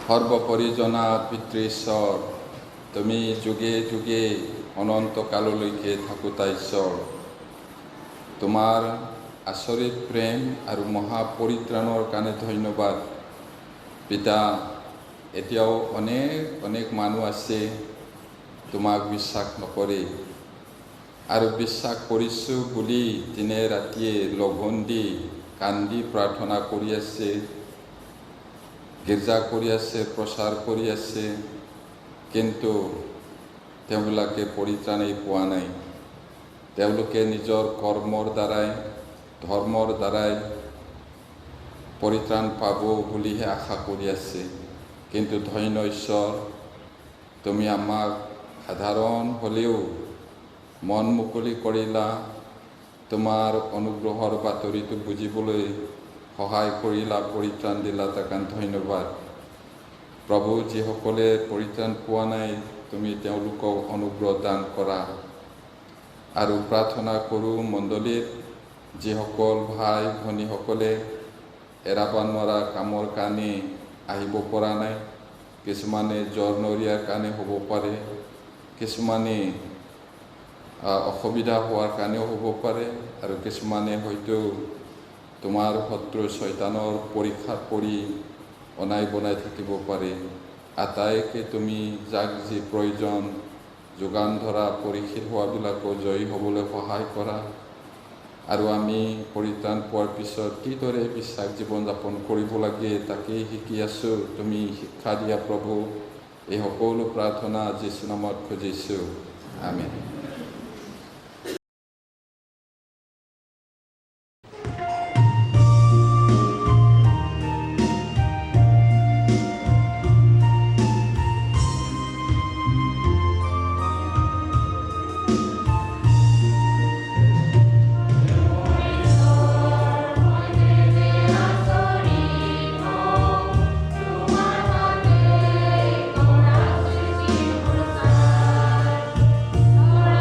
সৰ্বোপৰি জনা পিতৃ ঈশ্বৰ, তুমি যুগে যুগে অনন্তকাললৈকে থাকোতা ঈশ্বৰ। তোমাৰ আচৰিত প্ৰেম আৰু মহাপৰিত্ৰাণৰ কাৰণে ধন্যবাদ। পিতা, এতিয়াও অনেক মানুহ আছে তোমাক বিশ্বাস নকৰে আৰু বিশ্বাস কৰিছোঁ বুলি দিনে ৰাতিয়ে লঘোণ দি কান্দি প্ৰাৰ্থনা কৰি আছে, গীৰ্জা কৰি আছে, প্ৰচাৰ কৰি আছে, কিন্তু তেওঁলোকে পৰিত্ৰাণেই পোৱা নাই। তেওঁলোকে নিজৰ কৰ্মৰ দ্বাৰাই, ধৰ্মৰ দ্বাৰাই পৰিত্ৰাণ পাব বুলিহে আশা কৰি আছে। কিন্তু ধন্য ঈশ্বৰ, তুমি আমাক সাধাৰণ হ'লেও মন মুকলি কৰিলা, তোমাৰ অনুগ্ৰহৰ বাতৰিটো বুজিবলৈ সহায় কৰিলা, পৰিত্ৰাণ দিলা, তাৰ কাৰণে ধন্যবাদ। প্ৰভু, যিসকলে পৰিত্ৰাণ পোৱা নাই, তুমি তেওঁলোকক অনুগ্ৰহ দান কৰা। আৰু প্ৰাৰ্থনা কৰোঁ মণ্ডলীত যিসকল ভাই ভনীসকলে এৰাব নোৱাৰা কামৰ কাৰণে আহিব পৰা নাই, কিছুমানে জ্বৰ নৰীয়াৰ কাৰণে হ'ব পাৰে, কিছুমানে অসুবিধা হোৱাৰ কাৰণেও হ'ব পাৰে, আৰু কিছুমানে হয়তো তোমাৰ শত্ৰু শয়তানৰ পৰীক্ষাত পৰি অনাই বনাই থাকিব পাৰে। আটাইকে তুমি যাক যি প্ৰয়োজন যোগান ধৰা, পৰিশীল হোৱাবিলাকো জয়ী হ'বলৈ সহায় কৰা। আৰু আমি পৰিত্ৰাণ পোৱাৰ পিছত কিদৰে বিশ্বাস জীৱন যাপন কৰিব লাগে তাকেই শিকি আছোঁ। তুমি শিক্ষা দিয়া প্ৰভু। এই সকলো প্ৰাৰ্থনা যীশু নামত খুজিছোঁ, আমেন। Lord,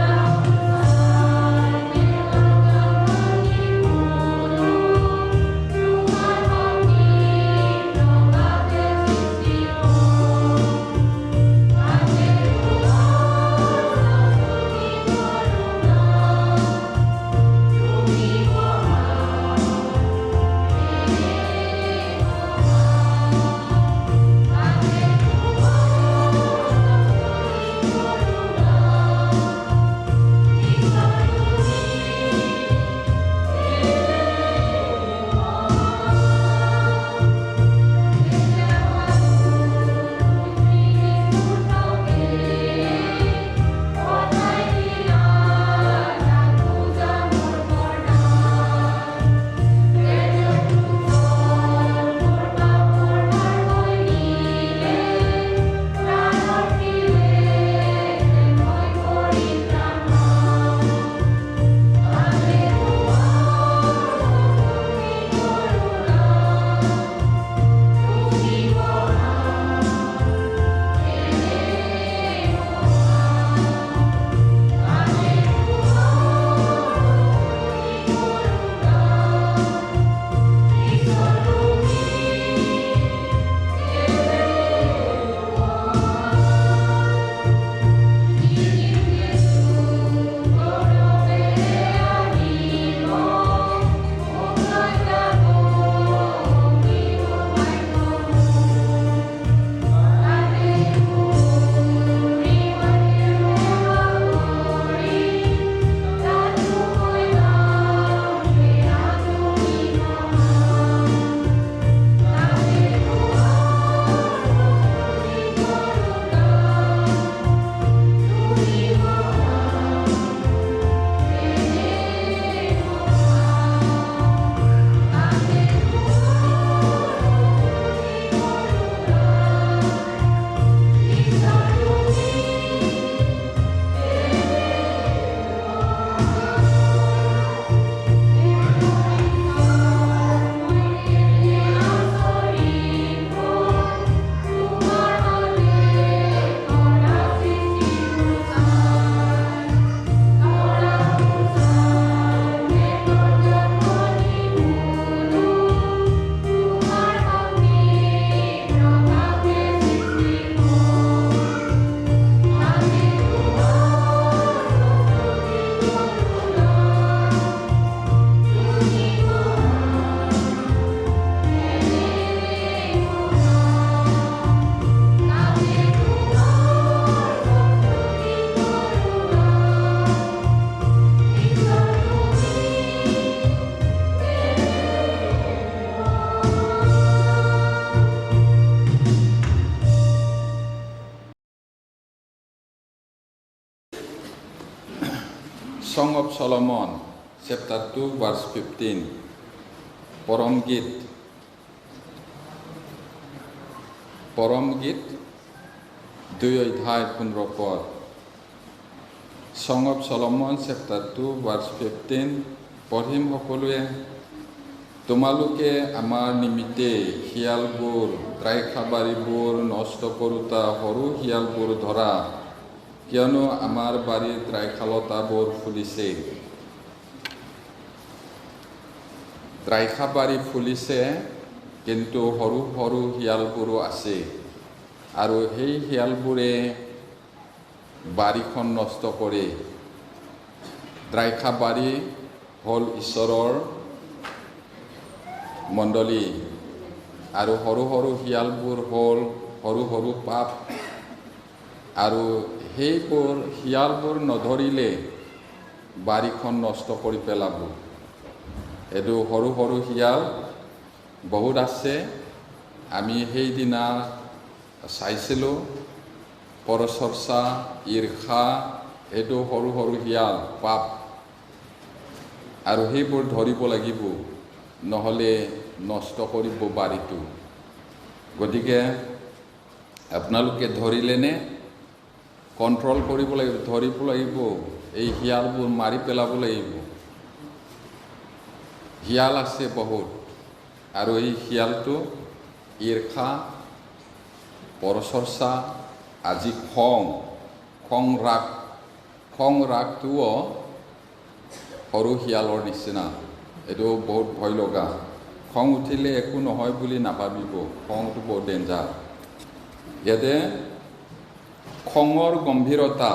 Song of Solomon, chapter 2, verse 15. পৰম গীত 2 অধ্যায় 15 পদ। Song of Solomon, chapter 2, verse 15. পঢ়িম সকলোৱে। তোমালোকে আমাৰ নিমিত্তে শিয়ালবোৰ, দ্ৰাক্ষাবাৰীবোৰ নষ্ট কৰোঁতা সৰু শিয়ালবোৰ ধৰা, কিয়নো আমাৰ বাৰীৰ দ্ৰাক্ষালতাবোৰ ফুলিছে। দ্ৰাক্ষাবাৰী ফুলিছে, কিন্তু সৰু সৰু শিয়ালবোৰো আছে, আৰু সেই শিয়ালবোৰে বাৰীখন নষ্ট কৰে। দ্ৰাক্ষাবাৰী হ'ল ঈশ্বৰৰ মণ্ডলী, আৰু সৰু সৰু শিয়ালবোৰ হ'ল সৰু সৰু পাপ, আৰু সেইবোৰ শিয়ালবোৰ নধৰিলে বাৰীখন নষ্ট কৰি পেলাব। এইটো সৰু সৰু শিয়াল বহুত আছে। আমি সেইদিনা চাইছিলোঁ, পৰচৰ্চা, ঈৰ্ষা, এইটো সৰু সৰু শিয়াল পাপ, আৰু সেইবোৰ ধৰিব লাগিব, নহ'লে নষ্ট কৰিব বাৰীটো। গতিকে আপোনালোকে ধৰিলেনে কণ্ট্ৰল কৰিব লাগিব, ধৰিব লাগিব, এই শিয়ালবোৰ মাৰি পেলাব লাগিব। শিয়াল আছে বহুত, আৰু এই শিয়ালটো ঈৰ্ষা, পৰচৰ্চা, আজি খং ৰাগটোও সৰু শিয়ালৰ নিচিনা। এইটো বহুত ভয় লগা। খং উঠিলে একো নহয় বুলি নাভাবিব, খংটো বহুত ডেঞ্জাৰ। ইয়াতে খঙৰ গম্ভীৰতা,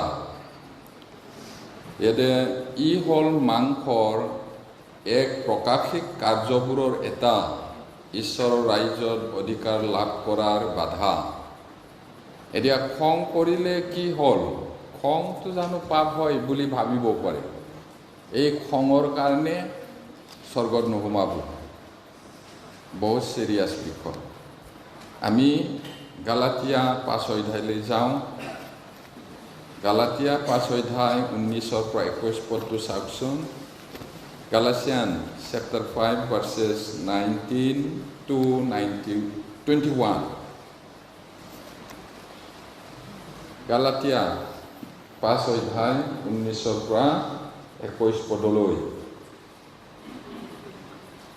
ইয়াতে ই হ'ল মাংসৰ এক প্ৰকাশিক কাৰ্যবোৰৰ এটা, ঈশ্বৰৰ ৰাজ্যত অধিকাৰ লাভ কৰাৰ বাধা। এতিয়া খং কৰিলে কি হ'ল? খংটো জানো পাপ হয় বুলি ভাবিব পাৰে। এই খঙৰ কাৰণে স্বৰ্গত নোসোমাব। বহুত চিৰিয়াছ বিষয়। আমি গালাতিয়া 5 অধ্যায়লৈ যাওঁ। গালাতিয়া 5 অধ্যায় 19 পৰা 21 পদটো চাওকচোন। Galatians chapter 5 verses 19 to 21. Galatia 5 অধ্যায় 19 পৰা 21 পদলৈ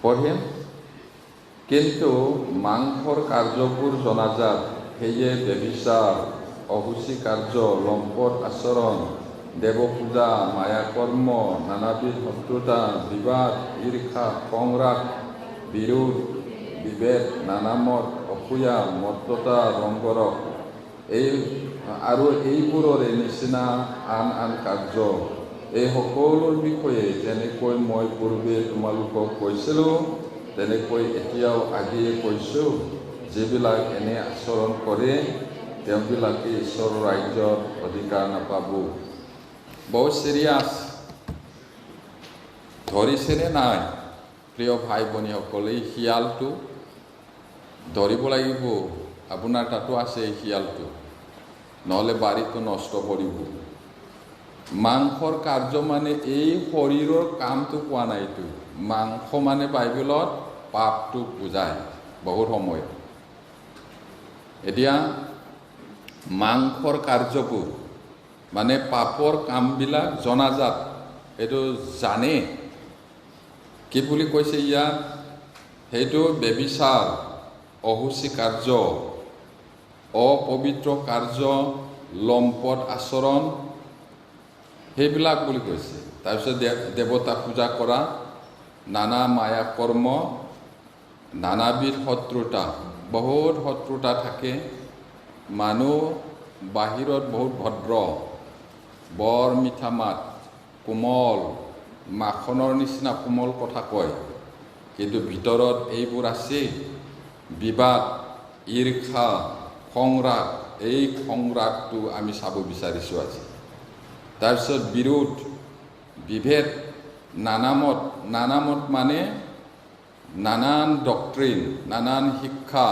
পঢ়িম। কিন্তু মাংসৰ কাৰ্যবোৰ জনাজাত, সেয়ে ব্যভিচাৰ, অশুচি কাৰ্য, লম্পট আচৰণ, দেৱপূজা, মায়াকৰ্ম, নানাবিধ শত্ৰুতা, বিবাদ, ঈৰ্ষা, খংৰাগ, বিৰোধ, বিভেদ, নানামত, অসূয়া, মত্ততা, ৰংগৰক, আৰু এইবোৰৰে নিচিনা আন আন কাৰ্য, এই সকলোৰ বিষয়ে যেনেকৈ মই পূৰ্বে তোমালোকক কৈছিলোঁ, তেনেকৈ এতিয়াও আগেয়ে কৈছোঁ, যিবিলাক এনে আচৰণ কৰে তেওঁবিলাকে ঈশ্বৰৰ ৰাজ্যত অধিকাৰ নাপাব। বহুত চিৰিয়াছ। ধৰিছেনে নাই প্ৰিয় ভাই ভনীসকল? এই শিয়ালটো ধৰিব লাগিব। আপোনাৰ তাতো আছে এই শিয়ালটো, নহ'লে বাৰীটো নষ্ট কৰিব। মাংসৰ কাৰ্য মানে এই শৰীৰৰ কামটো কোৱা নাই। এইটো মাংস মানে বাইবেলত পাপটো বুজায় বহুত সময়ত। এতিয়া মাংসৰ কাৰ্যবোৰ মানে পাপৰ কামবিলাক জনাজাত, এইটো জানে। কি বুলি কৈছে ইয়াত? সেইটো ব্যভিচাৰ, অশুচি কাৰ্য, অপবিত্ৰ কাৰ্য, লম্পট আচৰণ, সেইবিলাক বুলি কৈছে। তাৰপিছত দেৱতা পূজা কৰা, নানা মায়া কৰ্ম, নানাবিধ শত্ৰুতা। বহুত শত্ৰুতা থাকে। মানুহ বাহিৰত বহুত ভদ্ৰ, বৰ মিঠা মাত, কোমল, মাখনৰ নিচিনা কোমল কথা কয়, কিন্তু ভিতৰত এইবোৰ আছে। বিবাদ, ঈৰ্ষা, খংৰাগ, এই খংৰাগটো আমি চাব বিচাৰিছোঁ আজি। তাৰপিছত বিৰোধ, বিভেদ, নানামত। নানামত মানে নানান ডক্ট্ৰিন, নানান শিক্ষা।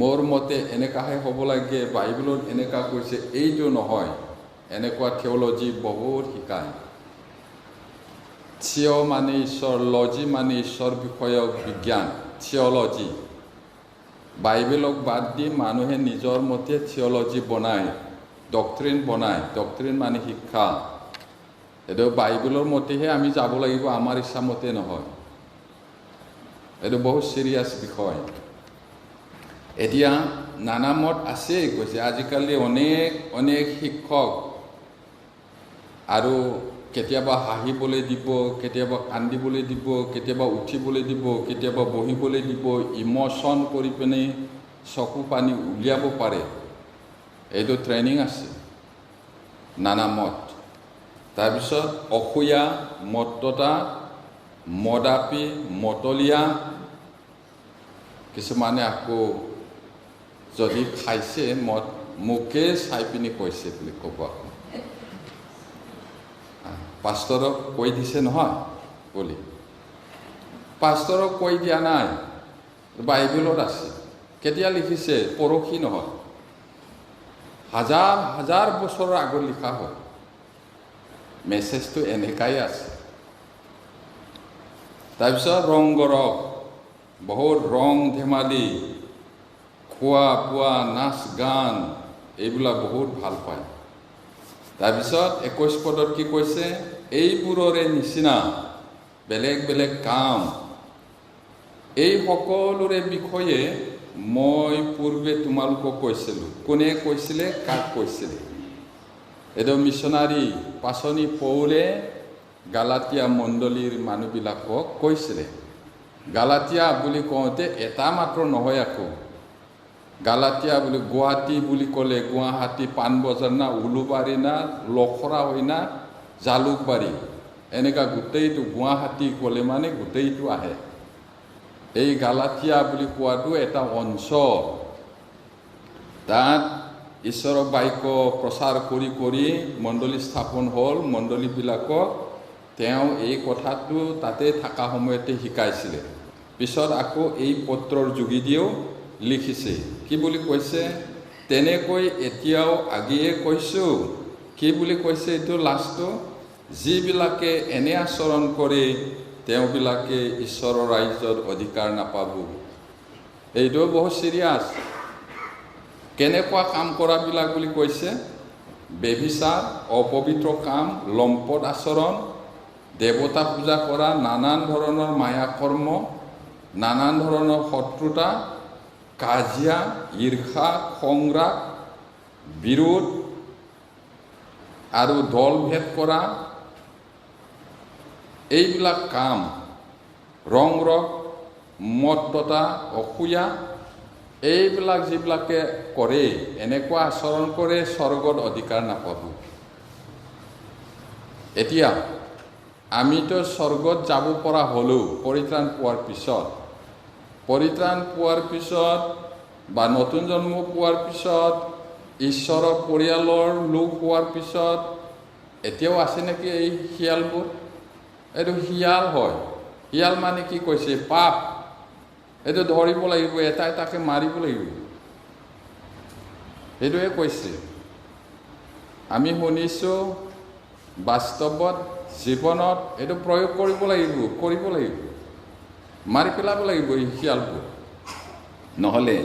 মোৰ মতে এনেকুৱাহে হ'ব লাগে, বাইবেলত এনেকুৱা কৈছে, এইটো নহয়, এনেকুৱা থিঅ'লজি বহুত শিকায়। থিয় মানে ঈশ্বৰ, লজি মানে ঈশ্বৰ বিষয়ক বিজ্ঞান, থিয়লজি। বাইবেলক বাদ দি মানুহে নিজৰ মতে থিয়লজি বনায়, ডক্ট্ৰিন বনায়। ডক্ট্ৰিন মানে শিক্ষা। এইটো বাইবেলৰ মতেহে আমি যাব লাগিব, আমাৰ ইচ্ছামতে নহয়। এইটো বহুত চিৰিয়াছ বিষয়। এতিয়া নানা মত আছেই কৈছে, আজিকালি অনেক শিক্ষক, আৰু কেতিয়াবা হাঁহিবলৈ দিব, কেতিয়াবা কান্দিবলৈ দিব, কেতিয়াবা উঠিবলৈ দিব, কেতিয়াবা বহিবলৈ দিব, ইমোশ্যন কৰি পিনে চকু পানী উলিয়াব পাৰে। এইটো ট্ৰেইনিং আছে, নানা মত। তাৰপিছত অসূয়া, মত্ততা, মদাপী, মতলীয়া। কিছুমানে আকৌ যদি খাইছে মদ, মোকে চাই পিনি কৈছে বুলি ক'ব। পাষ্টৰক কৈ দিছে নহয় বুলি। পাষ্টৰক কৈ দিয়া নাই, বাইবেলত আছে। কেতিয়া লিখিছে? পৰহি নহয়, হাজাৰ হাজাৰ বছৰৰ আগত লিখা হয়। মেছেজটো এনেকাই আছে। তাৰপিছত ৰংগৰক, বহুত ৰং ধেমালি, খোৱা বোৱা, নাচ গান, এইবিলাক বহুত ভাল পায়। তাৰপিছত 21 পদত কি কৈছে? এইবোৰৰে নিচিনা বেলেগ বেলেগ কাম, এই সকলোৰে বিষয়ে মই পূৰ্বে তোমালোকক কৈছিলোঁ। কোনে কৈছিলে? কাক কৈছিলে? এইটো মিছনাৰী পাচনি পৌলে গালাতিয়া মণ্ডলীৰ মানুহবিলাকক কৈছিলে। গালাতিয়া বুলি কওঁতে এটা মাত্ৰ নহয়, আকৌ গালাতিয়া বুলি গুৱাহাটী বুলি ক'লে গুৱাহাটী পাণবজাৰ না, উলুবাৰী না, লখৰা হয় না, জালুকবাৰী, এনেকুৱা গোটেইটো গুৱাহাটী ক'লে মানে গোটেইটো আহে। এই গালাতিয়া বুলি কোৱাটো এটা অঞ্চল। তাত ঈশ্বৰৰ বাক্য প্ৰচাৰ কৰি কৰি মণ্ডলী স্থাপন হ'ল। মণ্ডলীবিলাকক তেওঁ এই কথাটো তাতে থকা সময়তে শিকাইছিলে। পিছত আকৌ এই পত্ৰৰ যোগেদিও লিখিছে। কি বুলি কৈছে? তেনেকৈ এতিয়াও আগেয়ে কৈছোঁ। কি বুলি কৈছে এইটো লাষ্টটো? যিবিলাকে এনে আচৰণ কৰে তেওঁবিলাকে ঈশ্বৰৰ ৰাজ্যত অধিকাৰ নাপাব। এইটো বহুত চিৰিয়াছ। কেনেকুৱা কাম কৰাবিলাক বুলি কৈছে? বেভিচাৰ, অপবিত্ৰ কাম, লম্পট আচৰণ, দেৱতা পূজা কৰা, নানান ধৰণৰ মায়া কৰ্ম, নানান ধৰণৰ শত্ৰুতা, কাজিয়া, ঈৰ্ষা, সংগ্ৰাম, বিৰোধ আৰু দলভেদ কৰা, এইবিলাক কাম, ৰং, মত্ততা, অসূয়া, এইবিলাক যিবিলাকে কৰে, এনেকুৱা আচৰণ কৰে, স্বৰ্গত অধিকাৰ নাপাব। এতিয়া আমিতো স্বৰ্গত যাব পৰা হ'লেও পৰিত্ৰাণ পোৱাৰ পিছত, বা নতুন জন্ম পোৱাৰ পিছত, ঈশ্বৰৰ পৰিয়ালৰ লোক হোৱাৰ পিছত, এতিয়াও আছে নেকি এই শিয়ালবোৰ? এইটো শিয়াল হয়। শিয়াল মানে কি কৈছে? পাপ। এইটো ধৰিব লাগিব, এটা এটাকে মাৰিব লাগিব, সেইটোৱে কৈছে। আমি শুনিছোঁ, বাস্তৱত জীৱনত এইটো প্ৰয়োগ কৰিব লাগিব, মাৰি পেলাব লাগিব এই শিয়ালবোৰ, নহ'লে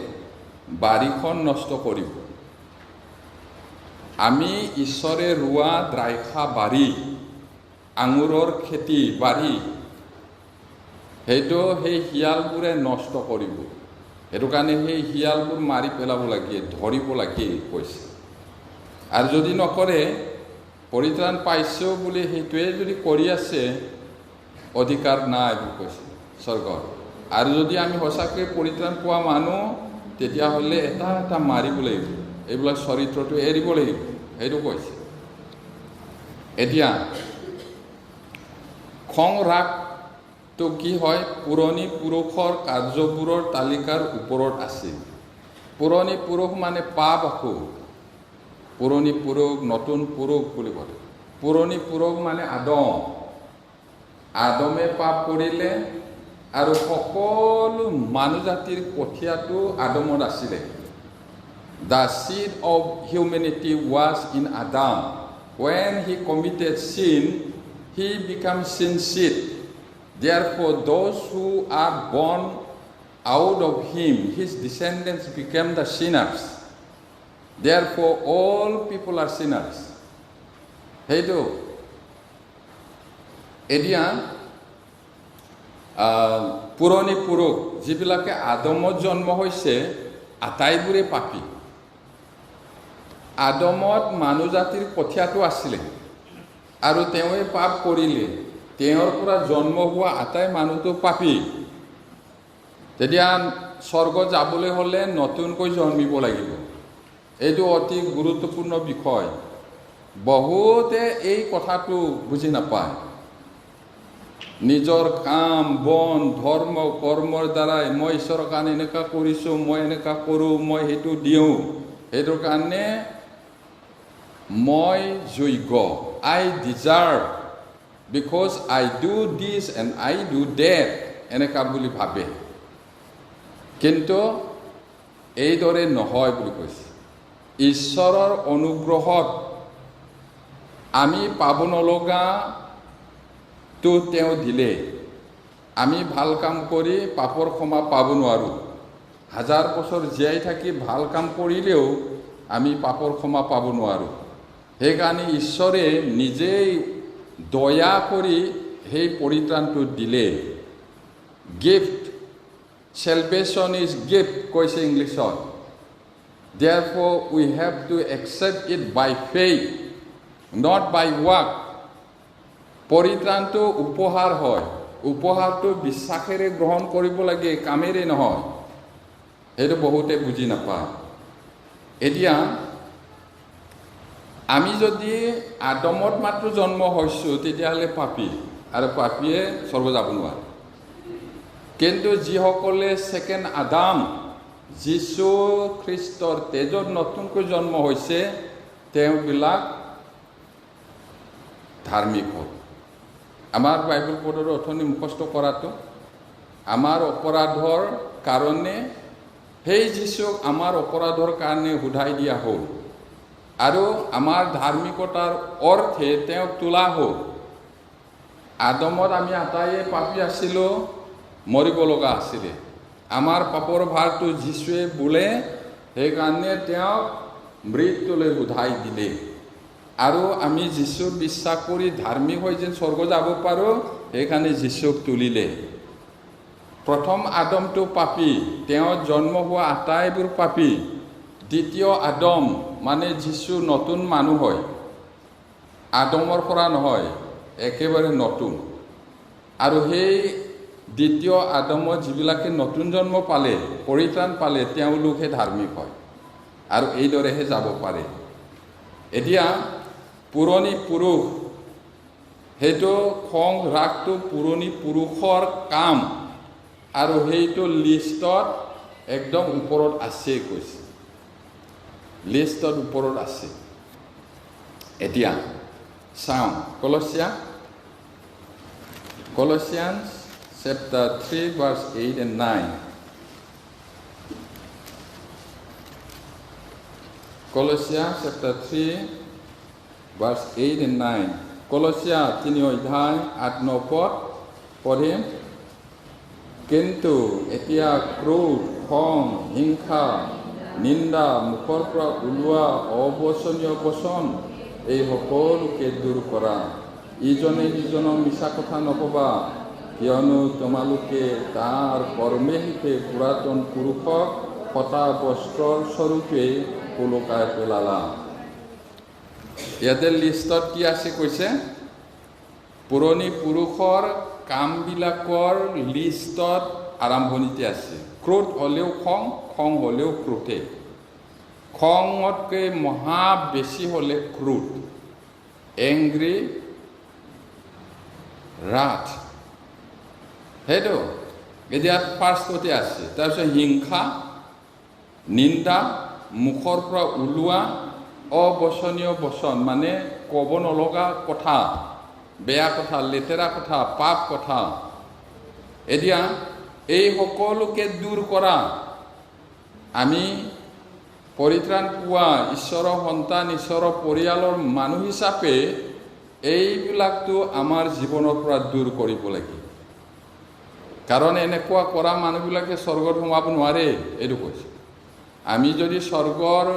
বাৰীখন নষ্ট কৰিব। আমি ঈশ্বৰে ৰোৱা দ্ৰাক্ষা বাৰী, আঙুৰৰ খেতি বাৰী, সেইটো সেই শিয়ালবোৰে নষ্ট কৰিব। সেইটো কাৰণে সেই শিয়ালবোৰ মাৰি পেলাব লাগে, ধৰিব লাগে কৈছে। আৰু যদি নকৰে, পৰিত্ৰাণ পাইছোঁ বুলি সেইটোৱে যদি কৰি আছে, অধিকাৰ নাই বুলি কৈছে স্বৰ্গত। আৰু যদি আমি সঁচাকৈ পৰিত্ৰাণ পোৱা মানুহ, তেতিয়াহ'লে এটা এটা মাৰিব লাগিব, এইবিলাক চৰিত্ৰটো এৰিব লাগিব, সেইটো কৈছে। এতিয়া খং ৰাগটো কি হয়? পুৰণি পুৰুষৰ কাৰ্যবোৰৰ তালিকাৰ ওপৰত আছিল। পুৰণি পুৰুষ মানে পাপ। আকৌ পুৰণি পুৰুষ, নতুন পুৰুষ বুলি কয়। পুৰণি পুৰুষ মানে আদমে পাপ কৰিলে, আৰু সকলো মানুহ জাতিৰ কঠীয়াটো আদমত আছিলে। The seed of humanity was in Adam. When he committed sin, he becomes sin seed. Therefore, those who are born out of him, his descendants became the sinners. Therefore, all people are sinners. Heitu. Edia, পুৰণি পুৰুষ যিবিলাকে আদমত জন্ম হৈছে আটাইবোৰে পাপী আদমত মানুহ জাতিৰ পথিয়াটো আছিলে আৰু তেওঁৱে পাপ কৰিলে তেওঁৰ পৰা জন্ম হোৱা আটাই মানুহটো পাপী তেতিয়া স্বৰ্গ যাবলৈ হ'লে নতুনকৈ জন্মিব লাগিব এইটো অতি গুৰুত্বপূৰ্ণ বিষয় বহুতে এই কথাটো বুজি নাপায় নিজৰ কাম বন ধৰ্ম কৰ্মৰ দ্বাৰাই মই ঈশ্বৰৰ কাৰণে এনেকুৱা কৰিছোঁ মই এনেকুৱা কৰোঁ মই সেইটো দিওঁ সেইটোৰ কাৰণে মই যোগ্য I deserve because I do this and I do that এনেকুৱা বুলি ভাবে কিন্তু এইদৰে নহয় বুলি কৈছে ঈশ্বৰৰ অনুগ্ৰহত আমি পাব নলগা তো তেওঁ দিলে আমি ভাল কাম কৰি পাপৰ ক্ষমা পাব নোৱাৰোঁ হাজাৰ বছৰ জীয়াই থাকি ভাল কাম কৰিলেও আমি পাপৰ ক্ষমা পাব নোৱাৰোঁ সেইকাৰণে ঈশ্বৰে নিজেই দয়া কৰি সেই পৰিত্ৰাণটো দিলে গিফ্ট salvation is gift কৈছে ইংলিছত therefore we have to accept it by faith not by work পৰিত্ৰাণটো উপহাৰ হয় উপহাৰটো বিশ্বাসেৰে গ্ৰহণ কৰিব লাগে কামেৰে নহয় সেইটো বহুতে বুজি নাপায় এতিয়া আমি যদি আদমত মাত্ৰ জন্ম হৈছোঁ তেতিয়াহ'লে পাপী আৰু পাপীয়ে স্বৰ্গ যাব নোৱাৰে কিন্তু যিসকলে ছেকেণ্ড আদাম যীশু খ্ৰীষ্টৰ তেজত নতুনকৈ জন্ম হৈছে তেওঁবিলাক ধাৰ্মিক হ'ল আমাৰ বাইবেল পঢ়াৰ অথনি মুখস্থ কৰাটো আমাৰ অপৰাধৰ কাৰণে সেই যীশুক আমাৰ অপৰাধৰ কাৰণে শুধাই দিয়া হ'ল আৰু আমাৰ ধাৰ্মিকতাৰ অৰ্থে তেওঁক তোলা হ'ল আদমত আমি আটাইয়ে পাপী আছিলোঁ মৰিব লগা আছিলে আমাৰ পাপৰ ভাৰটো যীশুৱে বোলে সেইকাৰণে তেওঁক মৃত্যুলৈ শুধাই দিলে আৰু আমি যীশুক বিশ্বাস কৰি ধাৰ্মিক হৈ যেন স্বৰ্গ যাব পাৰোঁ সেইকাৰণে যীশুক তুলিলে প্ৰথম আদমটো পাপী তেওঁ জন্ম হোৱা আটাইবোৰ পাপী দ্বিতীয় আদম মানে যীশু নতুন মানুহ হয় আদমৰ পৰা নহয় একেবাৰে নতুন আৰু সেই দ্বিতীয় আদমত যিবিলাকে নতুন জন্ম পালে পৰিত্ৰাণ পালে তেওঁলোকহে ধাৰ্মিক হয় আৰু এইদৰেহে যাব পাৰে এতিয়া পুৰণি পুৰুষ সেইটো খং ৰাগটো পুৰণি পুৰুষৰ কাম আৰু সেইটো লিষ্টত একদম ওপৰত আছে কৈছে লিষ্টত ওপৰত আছে এতিয়া চাওঁ Colossians chapter 3 verse 8 and 9 Colossians chapter 3 verse 8 and 9 Colossians 3 অধ্যায় 8-9 পদ পঢ়িম কিন্তু এতিয়া ক্ৰোধ খং হিংসা নিন্দা মুখৰ পৰা ওলোৱা অবচনীয় বচন এই সকলোকে দূৰ কৰা ইজনে সিজনক মিছা কথা নকবা কিয়নো তোমালোকে তাৰ কৰ্মেহিতে পুৰাতন পুৰুষক ফটা বস্ত্ৰৰ স্বৰূপে ওলোকাই পেলালা ইয়াতে লিষ্টত কি আছে কৈছে পুৰণি পুৰুষৰ কামবিলাকৰ লিষ্টত আৰম্ভণিতে আছে ক্ৰোধ হ'লেও খং হ'লেও ক্ৰোধে খঙতকৈ মহা বেছি হ'লে ক্ৰোধ এংগ্ৰি wrath সেইটো এতিয়া ফাৰ্ষ্টতে আছে তাৰপিছত হিংসা নিন্দা মুখৰ পৰা ওলোৱা অবচনীয় বচন মানে ক'ব নলগা কথা বেয়া কথা লেতেৰা কথা পাপ কথা এতিয়া এই সকলোকে দূৰ কৰা আমি পৰিত্ৰাণ পোৱা ঈশ্বৰৰ সন্তান ঈশ্বৰৰ পৰিয়ালৰ মানুহ হিচাপে এইবিলাকতো আমাৰ জীৱনৰ পৰা দূৰ কৰিব লাগিব। কাৰণ এনেকুৱা কৰা মানুহবিলাকে স্বৰ্গত সোমাব নোৱাৰে, এইটো কৈছে। আমি যদি স্বৰ্গৰ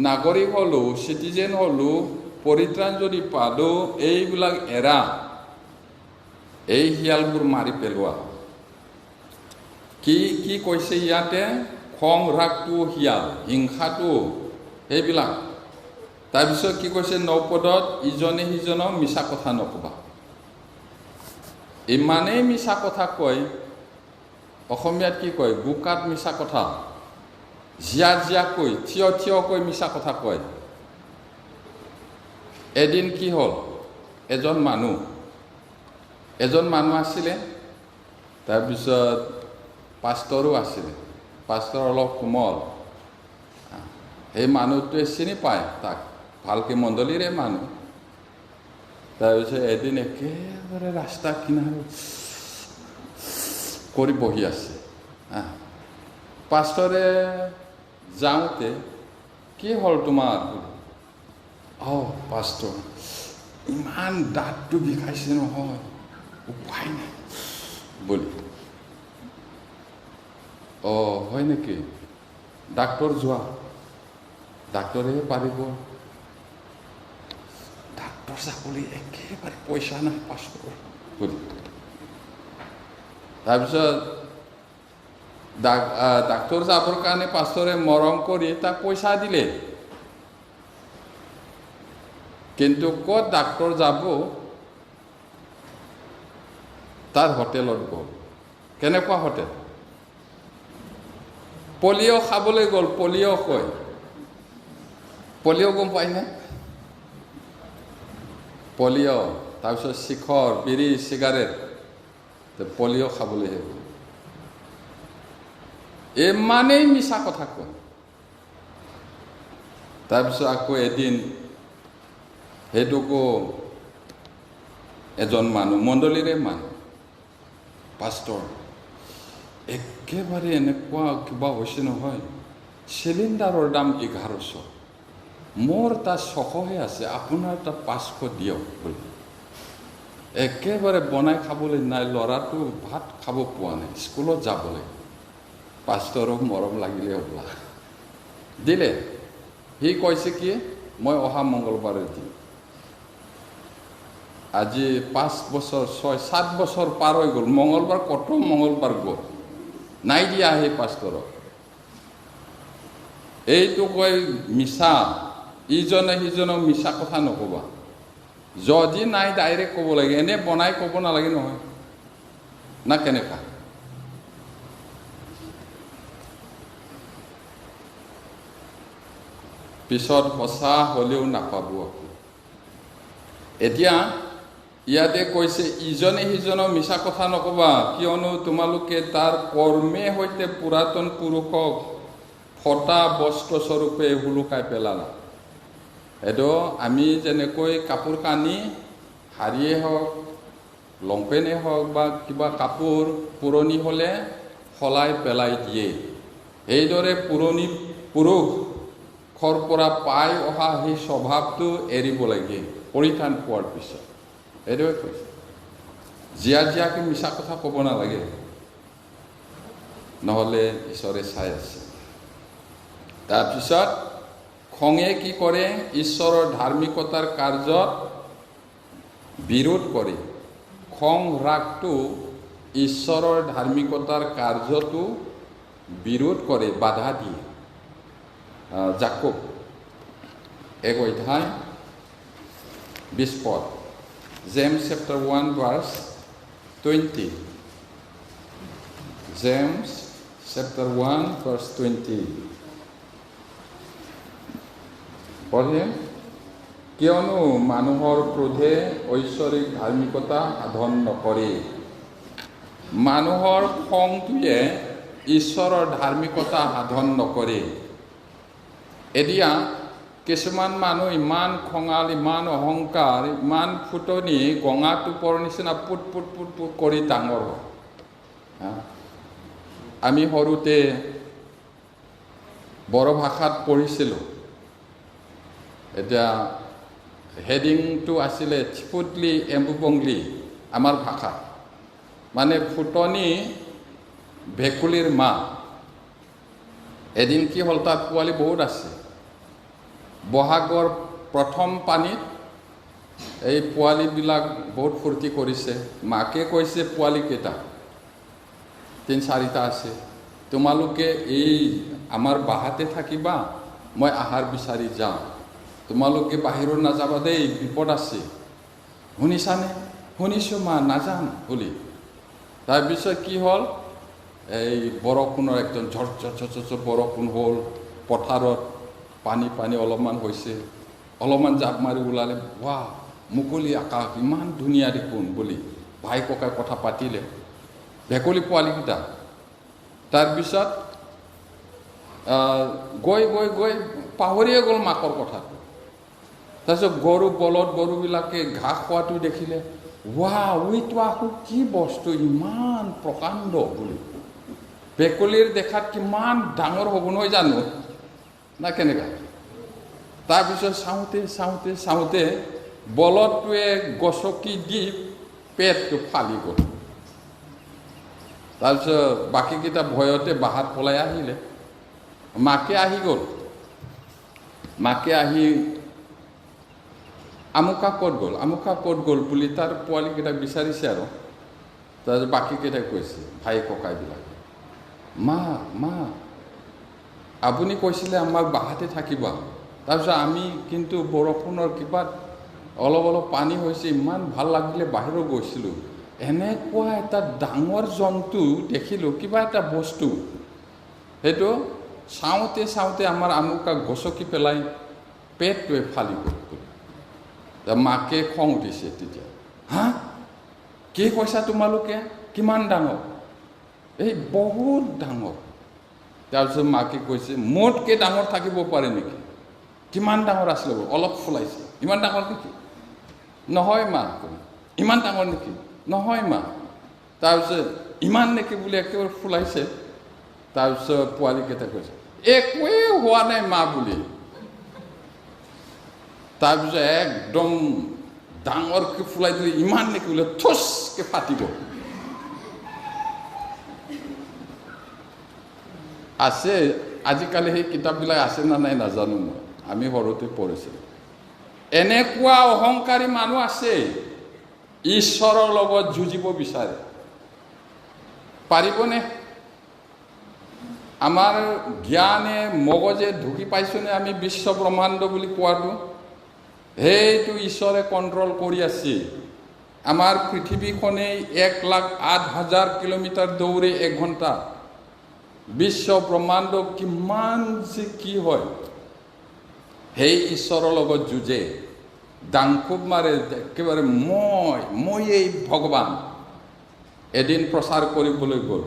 নাগৰিক হ'লোঁ, চিটিজেন হ'লোঁ, পৰিত্ৰাণ যদি পালোঁ, এইবিলাক এৰা, এই শিয়ালবোৰ মাৰি পেলোৱা। কি কি কৈছে ইয়াতে? খং ৰাগটো শিয়াল, হিংসাটো সেইবিলাক। তাৰপিছত কি কৈছে 9 পদত? ইজনে সিজনক মিছা কথা নকবা। ইমানেই মিছা কথা কয়, অসমীয়াত কি কয়? বোকাত মিছা কথা, জিয়া কৈ, থিয় কৈ মিছা কথা কয়। এদিন কি হ'ল? এজন মানুহ আছিলে, তাৰপিছত পাষ্টৰো আছিলে। পাষ্টৰ অলপ কোমল, সেই মানুহটোৱে চিনি পায় তাক, ভালকৈ মণ্ডলীৰে মানুহ। তাৰপিছত এদিন একেবাৰে ৰাস্তা কিনাৰত কৰি বহি আছে। পাষ্টৰে যাওঁতে, কি হ'ল তোমাৰ? পাষ্টৰ, ইমান দাঁতটো বিষাইছে নহয়, উপায় নাই বুলি। হয় নেকি? ডাক্তৰ যোৱা, ডাক্তৰেহে পাৰিব। ডাক্তৰ যাবলৈ একেবাৰে পইচা নাই পাষ্টৰ বুলি। তাৰপিছত ডাক্তৰ যাবৰ কাৰণে পাষ্টৰে মৰম কৰি তাক পইচা দিলে। কিন্তু ক'ত ডাক্তৰ যাব? তাৰ হোটেলত গ'ল। কেনেকুৱা হোটেল? পলিঅ' খাবলৈ গ'ল। পলিঅ' কয়, পলিঅ' গম পায়নে? পলিঅ', তাৰপিছত শিখৰ, বিড়ি, চিগাৰেট, পলিঅ' খাবলৈহে গ'ল। ইমানেই মিছা কথা কয়। তাৰপিছত আকৌ এদিন সেইটোকো এজন মানুহ, মণ্ডলীৰে মানুহ, পাষ্টৰ, একেবাৰে এনেকুৱা কিবা হৈছে নহয়, চিলিণ্ডাৰৰ দাম 1100, মোৰ তাত 600হে আছে, আপোনাৰ তাত 500 দিয়ক বুলি। একেবাৰে বনাই খাবলৈ নাই, ল'ৰাটো ভাত খাব পোৱা নাই, স্কুলত যাবলৈ। পাষ্টৰক মৰম লাগিলে হ'বলা, দিলে। সি কৈছে কি, মই অহা মংগলবাৰে দিম। আজি 5 বছৰ, 6-7 বছৰ পাৰ হৈ গ'ল। মংগলবাৰ গ'ল, নাই দিয়া সেই পাষ্টৰক। এইটো কয় মিছা। ইজনে সিজনক মিছা কথা নকবা। যদি নাই ডাইৰেক্ট ক'ব লাগে, এনে বনাই ক'ব নালাগে নহয়, না কেনেকা? পিছত সঁচা হ'লেও নাপাব। এতিয়া ইয়াতে কৈছে ইজনে সিজনক মিছা কথা নকবা, কিয়নো তোমালোকে তাৰ কৰ্মে সৈতে পুৰাতন পুৰুষক ফটা বস্ত্ৰস্বৰূপে হুলুকাই পেলালা। এইটো আমি যেনেকৈ কাপোৰ কানি, শাৰীয়ে হওক, লংপেণ্টেই হওক বা কিবা কাপোৰ পুৰণি হ'লে সলাই পেলাই দিয়ে, সেইদৰে পুৰণি পুৰুষৰ পৰা পাই অহা সেই স্বভাৱটো এৰিব লাগে পৰিত্ৰাণ পোৱাৰ পিছত। এইটোৱে কৈছে, জিয়াকৈ মিছা কথা ক'ব নালাগে, নহ'লে ঈশ্বৰে চাই আছে। তাৰপিছত খঙে কি কৰে? ঈশ্বৰৰ ধাৰ্মিকতাৰ কাৰ্যত বিৰোধ কৰে। খং ৰাগটো ঈশ্বৰৰ ধাৰ্মিকতাৰ কাৰ্যটো বিৰোধ কৰে, বাধা দিয়ে। জাকব 1 অধ্যায় 20 পদ, James chapter 1 verse 20. James chapter 1 verse 20. পঢ়ে, কিয়নো মানুহৰ ক্ৰোধে ঐশ্বৰিক ধাৰ্মিকতা সাধন নকৰে। মানুহৰ খংটোৱে ঈশ্বৰৰ ধাৰ্মিকতা সাধন নকৰে। এতিয়া কিছুমান মানুহ ইমান খঙাল, ইমান অহংকাৰ, ইমান ফুটনি, গঙা টোপৰ নিচিনা পুট পুট পুট পুট কৰি ডাঙৰ হয়। আমি সৰুতে বড়ো ভাষাত পঢ়িছিলোঁ। এতিয়া হেডিংটো আছিলে চিপুটলি এম্বুবংলি আমাৰ ভাষাত, মানে ফুটনি ভেকুলীৰ মা। এদিন কি হ'ল, তাত পোৱালি বহুত আছে। বহাগৰ প্ৰথম পানীত এই পোৱালিবিলাক বহুত ফূৰ্তি কৰিছে। মাকে কৈছে পোৱালিকেইটা 3-4টা আছে, তোমালোকে এই আমাৰ বাহাতে থাকিবা, মই আহাৰ বিচাৰি যাওঁ, তোমালোকে বাহিৰত নাযাবা দেই, বিপদ আছে। শুনিছানে? শুনিছোঁ মা, নাযাম বুলি। তাৰপিছত কি হ'ল, এই বৰষুণৰ একদম ঝৰ বৰষুণ হ'ল, পথাৰত পানী অলপমান হৈছে, অলপমান জাপ মাৰি ওলালে, ৱাহ মুকলি আকাশ, ইমান ধুনীয়া দেখোন বুলি ভাই ককাই কথা পাতিলে, ভেকুলী পোৱালিকেইটা। তাৰপিছত গৈ গৈ গৈ পাহৰিয়ে গ'ল মাকৰ কথাটো। তাৰপিছত গৰুবিলাকে ঘাঁহ খোৱাটো দেখিলে, ৱাহ উইটো আকৌ কি বস্তু ইমান প্ৰকাণ্ড বুলি। ভেকুলীৰ দেখাত কিমান ডাঙৰ হ'ব নহয় জানো না কেনেকুৱা। তাৰপিছত চাওঁতে বলদটোৱে গছকি দি পেটটো ফালি গ'ল। তাৰপিছত বাকীকেইটা ভয়তে বাহাত পলাই আহিলে। মাকে আহি গ'ল। মাকে আহি আমুকা ক'ত গ'ল বুলি তাৰ পোৱালিকেইটাক বিচাৰিছে আৰু। তাৰপিছত বাকীকেইটাই কৈছে, ভাই ককাইবিলাকে, মা আপুনি কৈছিলে আমাক বাহাতে থাকিবা, তাৰপিছত আমি কিন্তু বৰষুণৰ কিবা অলপ পানী হৈছে, ইমান ভাল লাগিলে বাহিৰত গৈছিলোঁ, এনেকুৱা এটা ডাঙৰ জন্তু দেখিলোঁ, কিবা এটা বস্তু, সেইটো চাওঁতে আমাৰ আমুকা গছকি পেলাই পেটটোৱে ফালি গ'ল। মাকে খং উঠিছে তেতিয়া, হা কি কৈছা তোমালোকে, কিমান ডাঙৰ? এই বহুত ডাঙৰ। তাৰপিছত মাকে কৈছে, মোতকৈ ডাঙৰ থাকিব পাৰে নেকি? কিমান ডাঙৰ আছিলে? অলপ ফুলাইছে, ইমান ডাঙৰ নেকি? নহয় মা। ইমান ডাঙৰ নেকি? নহয় মা। তাৰপিছত ইমান নেকি বুলি একেবাৰে ফুলাইছে। তাৰপিছত পোৱালিকেইটা কৈছে, একোৱেই হোৱা নাই মা বুলি। তাৰপিছত একদম ডাঙৰকৈ ফুলাই দিলে, ইমান নেকি বোলে থুচকৈ ফাটি গ'ল। আছে আজিকালি সেই কিতাপবিলাক আছে না নাই নাজানো মই, আমি সৰুতে পঢ়িছিলোঁ। এনেকুৱা অহংকাৰী মানুহ আছে, ঈশ্বৰৰ লগত যুঁজিব বিচাৰে। পাৰিবনে? আমাৰ জ্ঞানে মগজে ঢুকি পাইছোনে আমি বিশ্ব ব্ৰহ্মাণ্ড বুলি কোৱাটো? সেইটো ঈশ্বৰে কণ্ট্ৰল কৰি আছে। আমাৰ পৃথিৱীখনেই 1,08,000 কিলোমিটাৰ দৌৰে 1 ঘণ্টা। বিশ্ব ব্ৰহ্মাণ্ড কিমান যে কি হয়, সেই ঈশ্বৰৰ লগত যুঁজে, দাংখুব মাৰে, একেবাৰে মই এই ভগৱান। এদিন প্ৰচাৰ কৰিবলৈ গ'ল,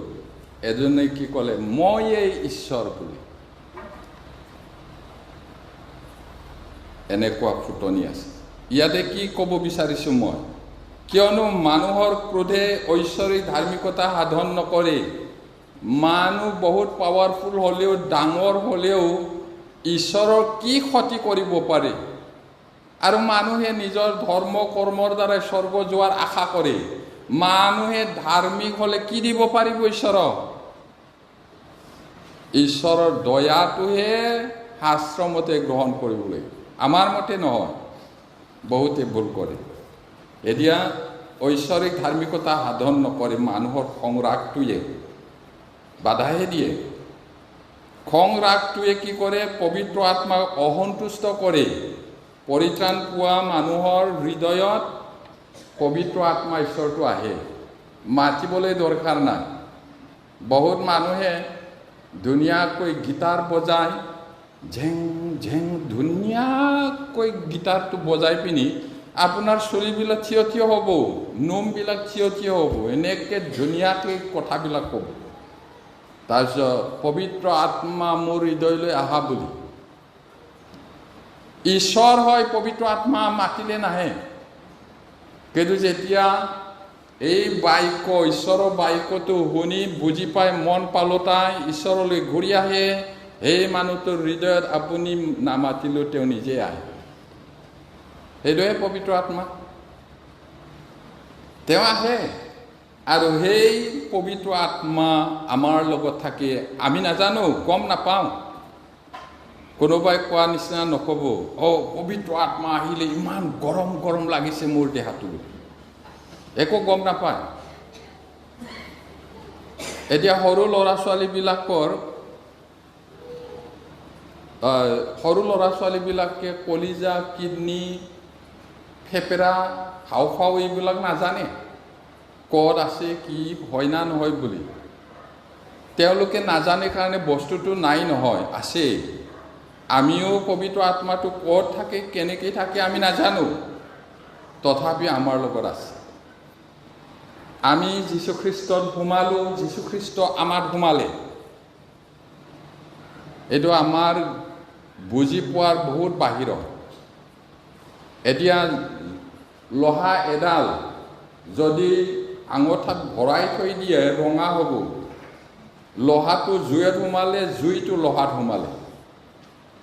এজনে কি ক'লে, মই এই ঈশ্বৰ বুলি। এনেকুৱা ফুটনি আছে। ইয়াতে কি ক'ব বিচাৰিছোঁ মই, কিয়নো মানুহৰ ক্ৰোধে ঐশ্বৰিক ধাৰ্মিকতা সাধন নকৰে। মানুহ বহুত পাৱাৰফুল হ'লেও, ডাঙৰ হ'লেও ঈশ্বৰৰ কি ক্ষতি কৰিব পাৰে? আৰু মানুহে নিজৰ ধৰ্ম কৰ্মৰ দ্বাৰাই স্বৰ্গ যোৱাৰ আশা কৰে। মানুহে ধাৰ্মিক হ'লে কি দিব পাৰিব ঈশ্বৰক? ঈশ্বৰৰ দয়াটোহে শাস্ত্ৰমতে গ্ৰহণ কৰিব লাগিব, আমাৰ মতে নহয়। বহুতে ভুল কৰে। এতিয়া ঐশ্বৰিক ধাৰ্মিকতা সাধন নকৰে, মানুহৰ খং ৰাগটোৱে বাধাহে দিয়ে। খং ৰাগটোৱে কি কৰে? পবিত্ৰ আত্মাক অসন্তুষ্ট কৰে। পৰিত্ৰাণ পোৱা মানুহৰ হৃদয়ত পবিত্ৰ আত্মা ঈশ্বৰটো আহে, মাতিবলৈ দৰকাৰ নাই। বহুত মানুহে ধুনীয়াকৈ গীটাৰ বজাই, ঝেং ঝেং ধুনীয়াকৈ গীটাৰটো বজাই পিনি আপোনাৰ চুলিবিলাক থিয় হ'ব, নোমবিলাক থিয় হ'ব, এনেকৈ ধুনীয়াকৈ কথাবিলাক ক'ব। তাৰপিছত পবিত্ৰ আত্মা মোৰ হৃদয়লৈ আহা বুলি। ঈশ্বৰ হয়, পবিত্ৰ আত্মা মাতিলে নাহে। কিন্তু যেতিয়া এই বাক্য, ঈশ্বৰৰ বাক্যটো শুনি বুজি পাই মন পালতাই ঈশ্বৰলৈ ঘূৰি আহে, সেই মানুহটোৰ হৃদয়ত আপুনি নামাতিলেও তেওঁ নিজে আহে। সেইটোৱে পবিত্ৰ আত্মা। তেওঁ আহে আৰু সেই পবিত্ৰ আত্মা আমাৰ লগত থাকে। আমি নাজানো, গম নাপাওঁ। কোনোবাই কোৱা নিচিনা নক'ব, পবিত্ৰ আত্মা আহিলে ইমান গৰম গৰম লাগিছে মোৰ দেহাটো, একো গম নাপায়। এতিয়া সৰু ল'ৰা ছোৱালীবিলাকে কলিজা, কিডনী, ফেপেৰা, হাওঁফাওঁ এইবিলাক নাজানে, ক'ত আছে, কি হয় না নহয় বুলি। তেওঁলোকে নাজানে কাৰণে বস্তুটো নাই নহয়, আছে। আমিও পবিত্ৰ আত্মাটো ক'ত থাকে, কেনেকৈ থাকে আমি নাজানো, তথাপি আমাৰ লগত আছে। আমি যীশুখ্ৰীষ্টত সোমালোঁ, যীশুখ্ৰীষ্ট আমাক সোমালে। এইটো আমাৰ বুজি পোৱাৰ বহুত বাহিৰত। এতিয়া লোহা এডাল যদি আঙঠাত ভৰাই থৈ দিয়ে ৰঙা হ'ব, লোহাটো জুইত সোমালে, জুইটো লোহাত সোমালে।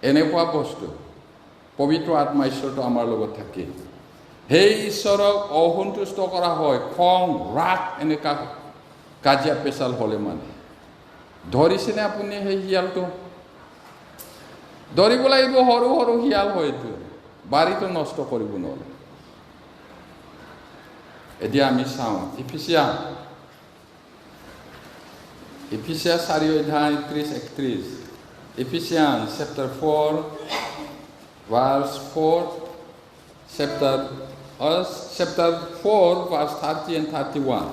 এনেকুৱা বস্তু পবিত্ৰ আত্মা ঈশ্বৰটো আমাৰ লগত থাকে। সেই ঈশ্বৰক অসন্তুষ্ট কৰা হয়, খং, ৰাগ, এনেকুৱা কাজিয়া পেচাল হ'লে মানে। ধৰিছেনে আপুনি সেই শিয়ালটো? ধৰিব লাগিব, সৰু সৰু শিয়াল হয়তো, বাৰীটো নষ্ট কৰিব নোৱাৰে। এতিয়া আমি চাওঁ ইফিচিয়াছ 4:30-31। Ephesians chapter 4 verse 4, chapter 4 verse 30 and 31.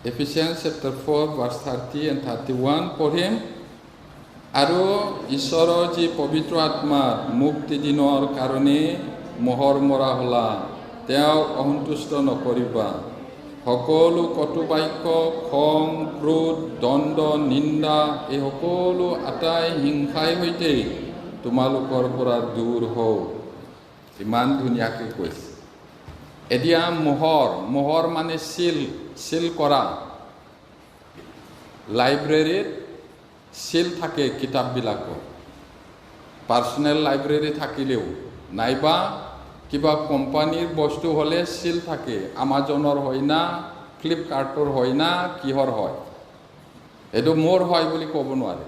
Ephesians chapter 4 verse 30 and 31 পঢ়িম। আৰু ঈশ্বৰৰ যি পবিত্ৰ আত্মাত মুক্তি দিনৰ কাৰণে মোহৰ মৰা হ'লা, তেওঁক অসন্তুষ্ট নকৰিবা। সকলো কটু বাক্য, খং, ক্ৰোধ, দ্বন্দ্ব, নিন্দা, এই সকলো আটাই হিংসাই সৈতে তোমালোকৰ পৰা দূৰ হওক। ইমান ধুনীয়াকৈ কৈছে। এতিয়া মোহৰ মানে চিল কৰা। লাইব্ৰেৰীত চিল থাকে কিতাপবিলাকৰ, পাৰ্চনেল লাইব্ৰেৰী থাকিলেও, নাইবা কিবা কোম্পানীৰ বস্তু হ'লে চিল থাকে। আমাজনৰ হয় না, ফ্লিপকাৰ্টৰ হয় না, কিহৰ হয়, এইটো মোৰ হয় বুলি ক'ব নোৱাৰে।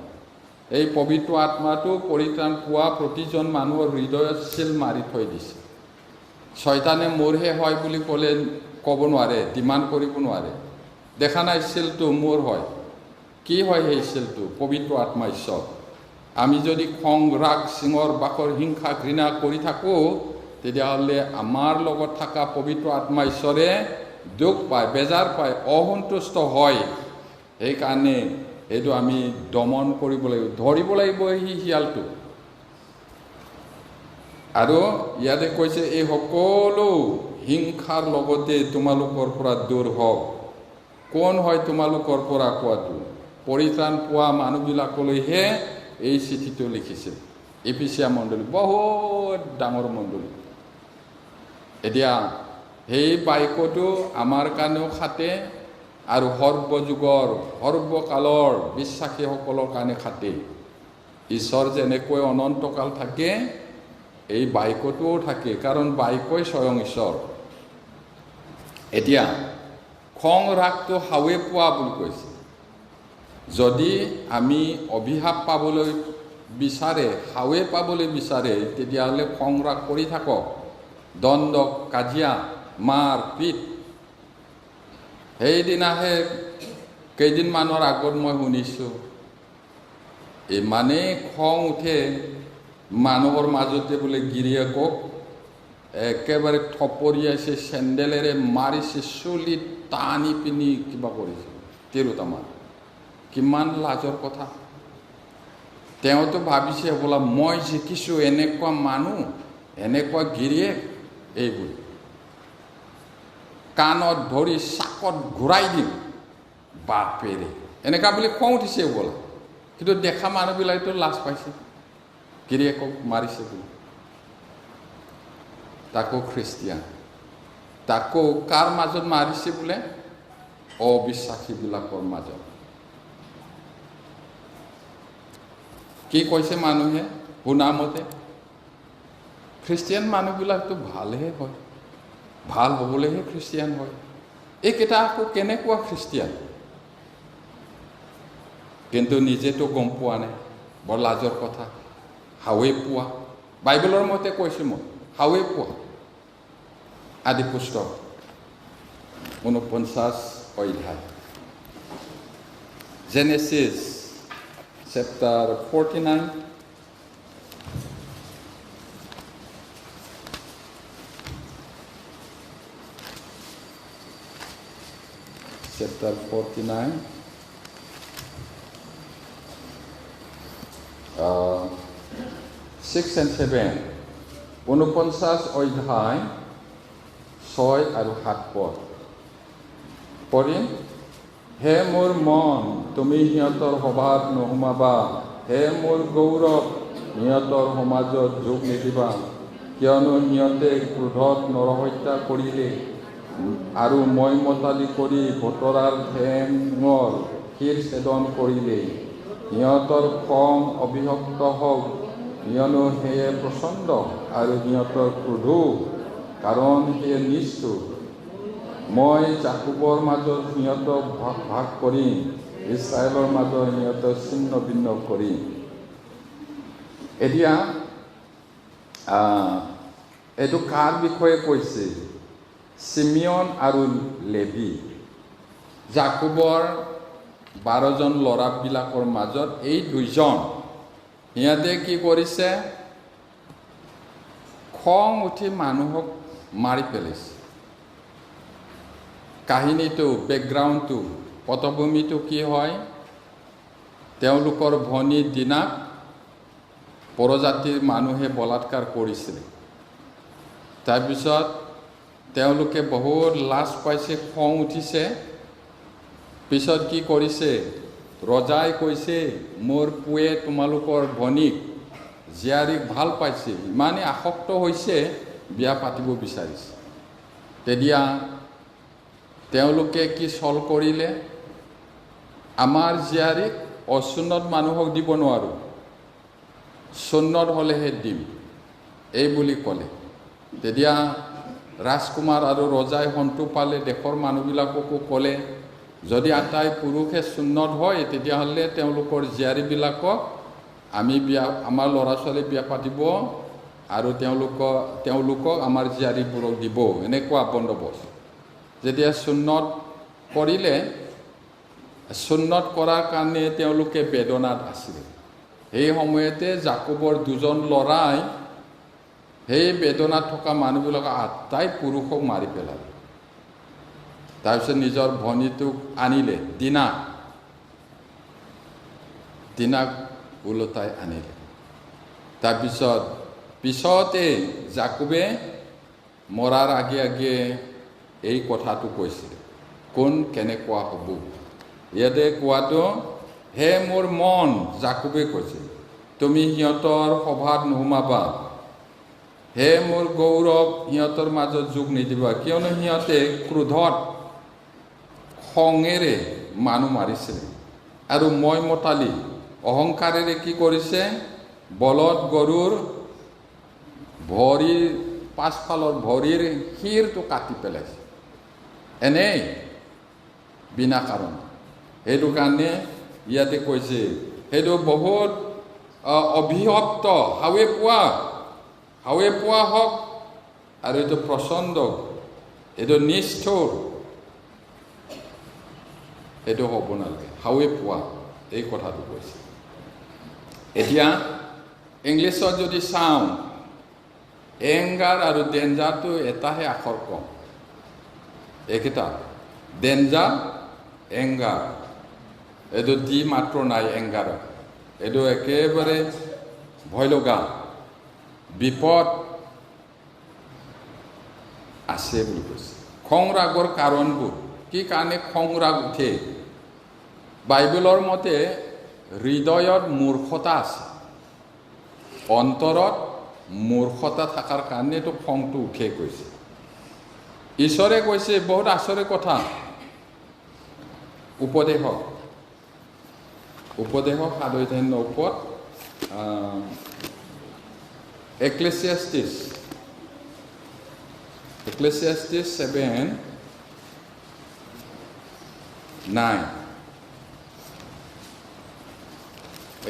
এই পবিত্ৰ আত্মাটো পৰিত্ৰাণ পোৱা প্ৰতিজন মানুহৰ হৃদয়ত চিল মাৰি থৈ দিছে। শয়তানে মোৰহে হয় বুলি ক'ব নোৱাৰে, ডিমাণ্ড কৰিব নোৱাৰে। দেখা নাই চিলটো মোৰ হয়। কি হয় সেই চিলটো? পবিত্ৰ আত্মা ঈশ্বৰ। আমি যদি খং, ৰাগ, চিঙৰ বাখৰ, হিংসা, ঘৃণা কৰি থাকোঁ, তেতিয়াহ'লে আমাৰ লগত থকা পবিত্ৰ আত্মা ঈশ্বৰে দুখ পায়, বেজাৰ পায়, অসন্তুষ্ট হয়। সেইকাৰণে এইটো আমি দমন কৰিব লাগিব, ধৰিব লাগিব সেই শিয়ালটো। আৰু ইয়াতে কৈছে, এই সকলো হিংসাৰ লগতে তোমালোকৰ পৰা দূৰ হওক। কোন হয় তোমালোকৰ পৰা কোৱাটো? পৰিত্ৰাণ পোৱা মানুহবিলাকলৈহে এই চিঠিটো লিখিছে। এফিচিয়া মণ্ডলী বহুত ডাঙৰ মণ্ডলী। এতিয়া সেই বাক্যটো আমাৰ কাৰণেও খাটে আৰু সৰ্বযুগৰ সৰ্বকালৰ বিশ্বাসীসকলৰ কাৰণে খাটে। ঈশ্বৰ যেনেকৈ অনন্তকাল থাকে, এই বাক্যটোও থাকে, কাৰণ বাক্যই স্বয়ং ঈশ্বৰ। এতিয়া খং ৰাগটো হাৱে পোৱা বুলি কৈছে। যদি আমি অভিশাপ পাবলৈ বিচাৰে, হাৱে পাবলৈ বিচাৰে, তেতিয়াহ'লে খং ৰাগ কৰি থাকক, দ্বন্দ্ব, কাজিয়া, মাৰ পিট। সেইদিনাহে কেইদিনমানৰ আগত মই শুনিছোঁ, ইমানেই খং উঠে মানুহৰ মাজতে বোলে গিৰিয়েকক একেবাৰে থপৰিয়াইছে, চেণ্ডেলেৰে মাৰিছে, চুলিত টানি পিনি কিবা কৰিছে, তিৰোতামান। কিমান লাজৰ কথা। তেওঁতো ভাবিছে বোলা মই শিকিছোঁ এনেকুৱা মানুহ, এনেকুৱা গিৰিয়েক, এইবোৰ কাণত ধৰি চাকত ঘূৰাই দিম, বাপেৰে, এনেকুৱা বুলি খং উঠিছে বোলা। কিন্তু দেখা মানুহবিলাকেতো লাজ পাইছে, গিৰিয়েকক মাৰিছে বুলি। তাকো খ্ৰীষ্টিয়ান, তাকো কাৰ মাজত মাৰিছে বোলে? অবিশ্বাসীবিলাকৰ মাজত। কি কৈছে মানুহে শুনামতে খ্ৰীষ্টিয়ান মানুহবিলাকতো ভালহে হয়, ভাল হ'বলৈহে খ্ৰীষ্টিয়ান হয়। এইকেইটা আকৌ কেনেকুৱা খ্ৰীষ্টিয়ান? কিন্তু নিজেতো গম পোৱা নাই, বৰ লাজৰ কথা। হাৱে পোৱা, বাইবেলৰ মতে কৈছোঁ মই, হাৱে পোৱা। আদি পুস্তক 49 অধ্যায়, Genesis chapter 49, chapter 49, 6 and 7, 49 অধ্যায় 6 আৰু 7 পদ পঢ়িম। হে মোৰ মন, তুমি সিহঁতৰ সভাত নোসোমাবা, হে মোৰ গৌৰৱ, সিহঁতৰ সমাজত যোগ নিদিবা, কিয়নো সিহঁতে ক্ৰোধত নৰহত্যা কৰিলে আৰু মতালি কৰি বতৰাৰ ঠেঙৰ শিৰ ছেদন কৰিলে। সিহঁতৰ খং অভিশপ্ত হওক, কিয়নো সেয়ে প্ৰচণ্ড, আৰু সিহঁতৰ ক্ৰোধো কাৰণ সেয়ে নিষ্ঠুৰ। মই জাকুবৰ মাজত সিহঁতক ভাগ ভাগ কৰিম, ইছৰাইলৰ মাজত সিহঁতক ছিন্ন ভিন্ন কৰিম। এতিয়া এইটো কাৰ বিষয়ে কৈছে? চিমিয়ন আৰু লেভি, জাকুবৰ 12জন ল'ৰাবিলাকৰ মাজত এই দুইজন, সিহঁতে কি কৰিছে? খং উঠি মানুহক মাৰি পেলাইছে। কাহিনীটো, বেকগ্ৰাউণ্ডটো, পটভূমিটো কি হয়? তেওঁলোকৰ ভনী দিনাক পৰজাতিৰ মানুহে বলাৎকাৰ কৰিছিলে। তাৰপিছত তেওঁলোকে বহুত লাজ পাইছে, খং উঠিছে। পিছত কি কৰিছে? ৰজাই কৈছে, মোৰ পুৱে তোমালোকৰ ভনীক, জীয়াৰীক ভাল পাইছে, ইমানেই আসক্ত হৈছে, বিয়া পাতিব বিচাৰিছে। তেতিয়া তেওঁলোকে কি ছল কৰিলে? আমাৰ জীয়াৰীক অসুন্নত মানুহক দিব নোৱাৰোঁ, সুন্নত হ'লেহে দিম, এই বুলি ক'লে। তেতিয়া ৰাজকুমাৰ আৰু ৰজাই সন্তোষ পালে, দেশৰ মানুহবিলাককো ক'লে, যদি আটাই পুৰুষে সুন্নত হয়, তেতিয়াহ'লে তেওঁলোকৰ জীয়াৰীবিলাকক আমাৰ ল'ৰা ছোৱালী বিয়া পাতিব আৰু তেওঁলোকক আমাৰ জীয়াৰীবোৰক দিব, এনেকুৱা বন্দবস্ত। যেতিয়া সুন্নত কৰিলে, সুন্নত কৰাৰ কাৰণে তেওঁলোকে বেদনাত আছিলে। সেই সময়তে জাকুবৰ 2জন ল'ৰাই সেই বেদনাত থকা মানুহবিলাকক আটাই পুৰুষক মাৰি পেলালে। তাৰপিছত নিজৰ ভনীটোক আনিলে, দিনাক ওলোটাই আনিলে। পিছতে জাকুবে মৰাৰ আগে আগে এই কথাটো কৈছিল, কোন কেনেকুৱা হ'ব। ইয়াতে কোৱাটো, হে মোৰ মন, জাকুবে কৈছিল, তুমি সিহঁতৰ সভাত নোসোমাবা, হে মোৰ গৌৰৱ, সিহঁতৰ মাজত যোগ নিদিবা, কিয়নো সিহঁতে ক্ৰোধত খঙেৰে মানুহ মাৰিছিলে আৰু মতালি অহংকাৰেৰে কি কৰিছে? বলদ গৰুৰ ভৰিৰ পাছফালৰ ভৰিৰ শিৰটো কাটি পেলাইছে, এনেই বিনা কাৰণ। সেইটো কাৰণে ইয়াতে কৈছে, সেইটো বহুত অভিশপ্ত, হাৱে পোৱা হওক, আৰু এইটো প্ৰচণ্ড, এইটো নিষ্ঠুৰ, এইটো হ'ব নালাগে, হাৱে পোৱা, এই কথাটো কৈছে। এতিয়া ইংলিছত যদি চাওঁ, এংগাৰ আৰু ডেঞ্জাৰটো এটাহে আখৰ কম, এইকেইটা, ডেঞ্জাৰ, এংগাৰ, এইটো দি মাত্ৰ নাই এংগাৰত, এইটো একেবাৰে ভয় লগা, বিপদ আছে বুলি কৈছে। খং ৰাগৰ কাৰণবোৰ, কি কাৰণে খং ৰাগ উঠে? বাইবেলৰ মতে হৃদয়ত মূৰ্খতা আছে, অন্তৰত মূৰ্খতা থকাৰ কাৰণেতো খংটো উঠে কৈছে। ঈশ্বৰে কৈছে বহুত আচৰিত কথা, উপদেশক 7 অধ্যায় 9 পদ, Ecclesiastes 7:9.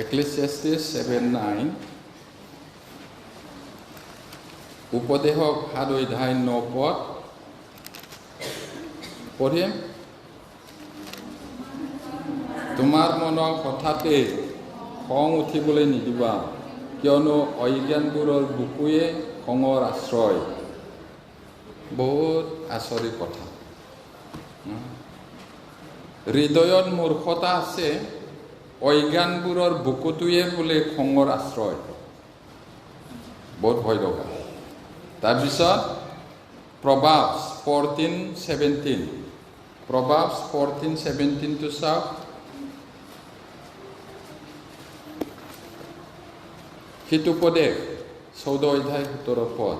Ecclesiastes 7:9. উপদেশক 7:9 পঢ়িম। তোমাৰ মনৰ কথাতে খং উঠিবলৈ নিদিবা, কিয়নো অজ্ঞানবোৰৰ বুকুৱে খঙৰ আশ্ৰয়। বহুত আচৰিত কথা। হৃদয়ত মূৰ্খতা আছে, অজ্ঞানবোৰৰ বুকুটোৱে বোলে খঙৰ আশ্ৰয়। বহুত ভয় লগা। তাৰপিছত Proverbs 14:17 Proverbs 14:17 চাওক। হিতোপদেশ 14:17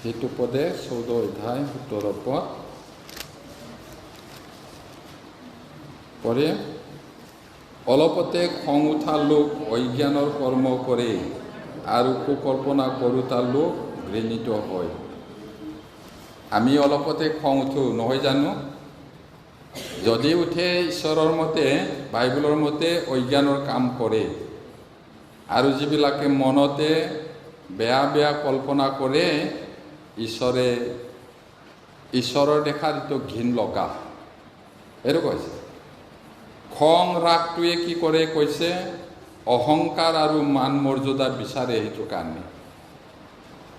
হিতোপদেশ 14:17 পঢ়ে। অলপতে খং উঠা লোক অজ্ঞানৰ কৰ্ম কৰে, আৰু কুকল্পনা কৰোঁতা লোক ঘৃণিত হয়। আমি অলপতে খং উঠো, নহয় জানো? যদি উঠে ঈশ্বৰৰ মতে, বাইবেলৰ মতে অজ্ঞানৰ কাম কৰে। আৰু যিবিলাকে মনতে বেয়া বেয়া কল্পনা কৰে, ঈশ্বৰৰ দেখাত এইটো ঘিণ লগা। এইটো কৈছে। খং ৰাগটোৱে কি কৰে কৈছে, অহংকাৰ আৰু মান মৰ্যাদা বিচাৰে। সেইটো কাৰণে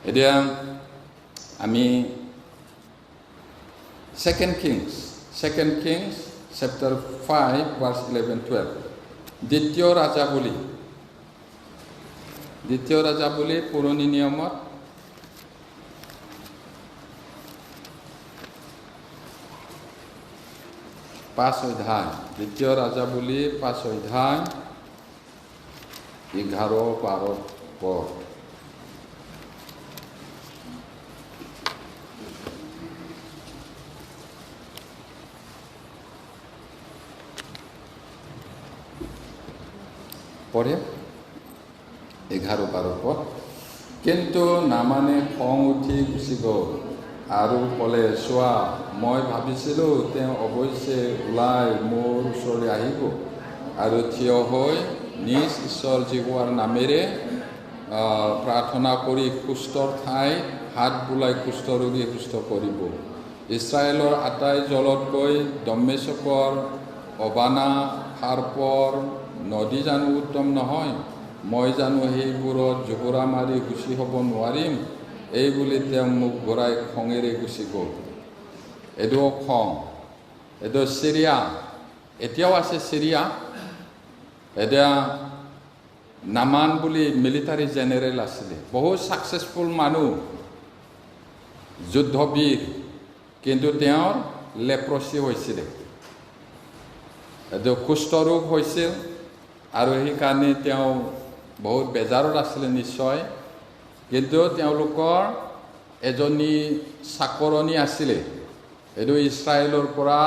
এতিয়া আমি Second Kings chapter 5 verse 11-12 দ্বিতীয় ৰাজাৱলী পুৰণি নিয়মত 5 অধ্যায়, দ্বিতীয় ৰাজাৱলী 5 অধ্যায় 11-12 পদ। পঢ়ে 11-12 পদ। কিন্তু নামানে খং উঠি গুচি গ'ল আৰু ক'লে, চোৱা, মই ভাবিছিলোঁ তেওঁ অৱশ্যে ওলাই মোৰ ওচৰলৈ আহিব আৰু থিয় হৈ নিজ ঈশ্বৰ জিহুৱাৰ নামেৰে প্ৰাৰ্থনা কৰি কুষ্ঠৰ ঠাইত হাত বোলাই কুষ্ঠৰোগী সুস্থ কৰিব। ইছৰাইলৰ আটাই জলতকৈ দমেশ্বকৰ অবানা ফাৰ্পৰ নদী জানো উত্তম নহয়? মই জানো সেইবোৰত জোহৰা মাৰি গুচি হ'ব নোৱাৰিম? এই বুলি তেওঁ মোক ঘূৰাই খঙেৰে গুচি গ'ল। এইটো খং। এইটো চিৰিয়া, এতিয়াও আছে চিৰিয়া। এতিয়া নামান বুলি মিলিটাৰী জেনেৰেল আছিলে, বহুত ছাকচেছফুল মানুহ, যুদ্ধবীৰ, কিন্তু তেওঁৰ লেপ্ৰচি হৈছিলে, এইটো কুষ্ঠৰোগ হৈছিল, আৰু সেইকাৰণে তেওঁ বহুত বেজাৰত আছিলে নিশ্চয়। কিন্তু তেওঁলোকৰ এজনী চাকৰণী আছিলে, এইটো ইছৰাইলৰ পৰা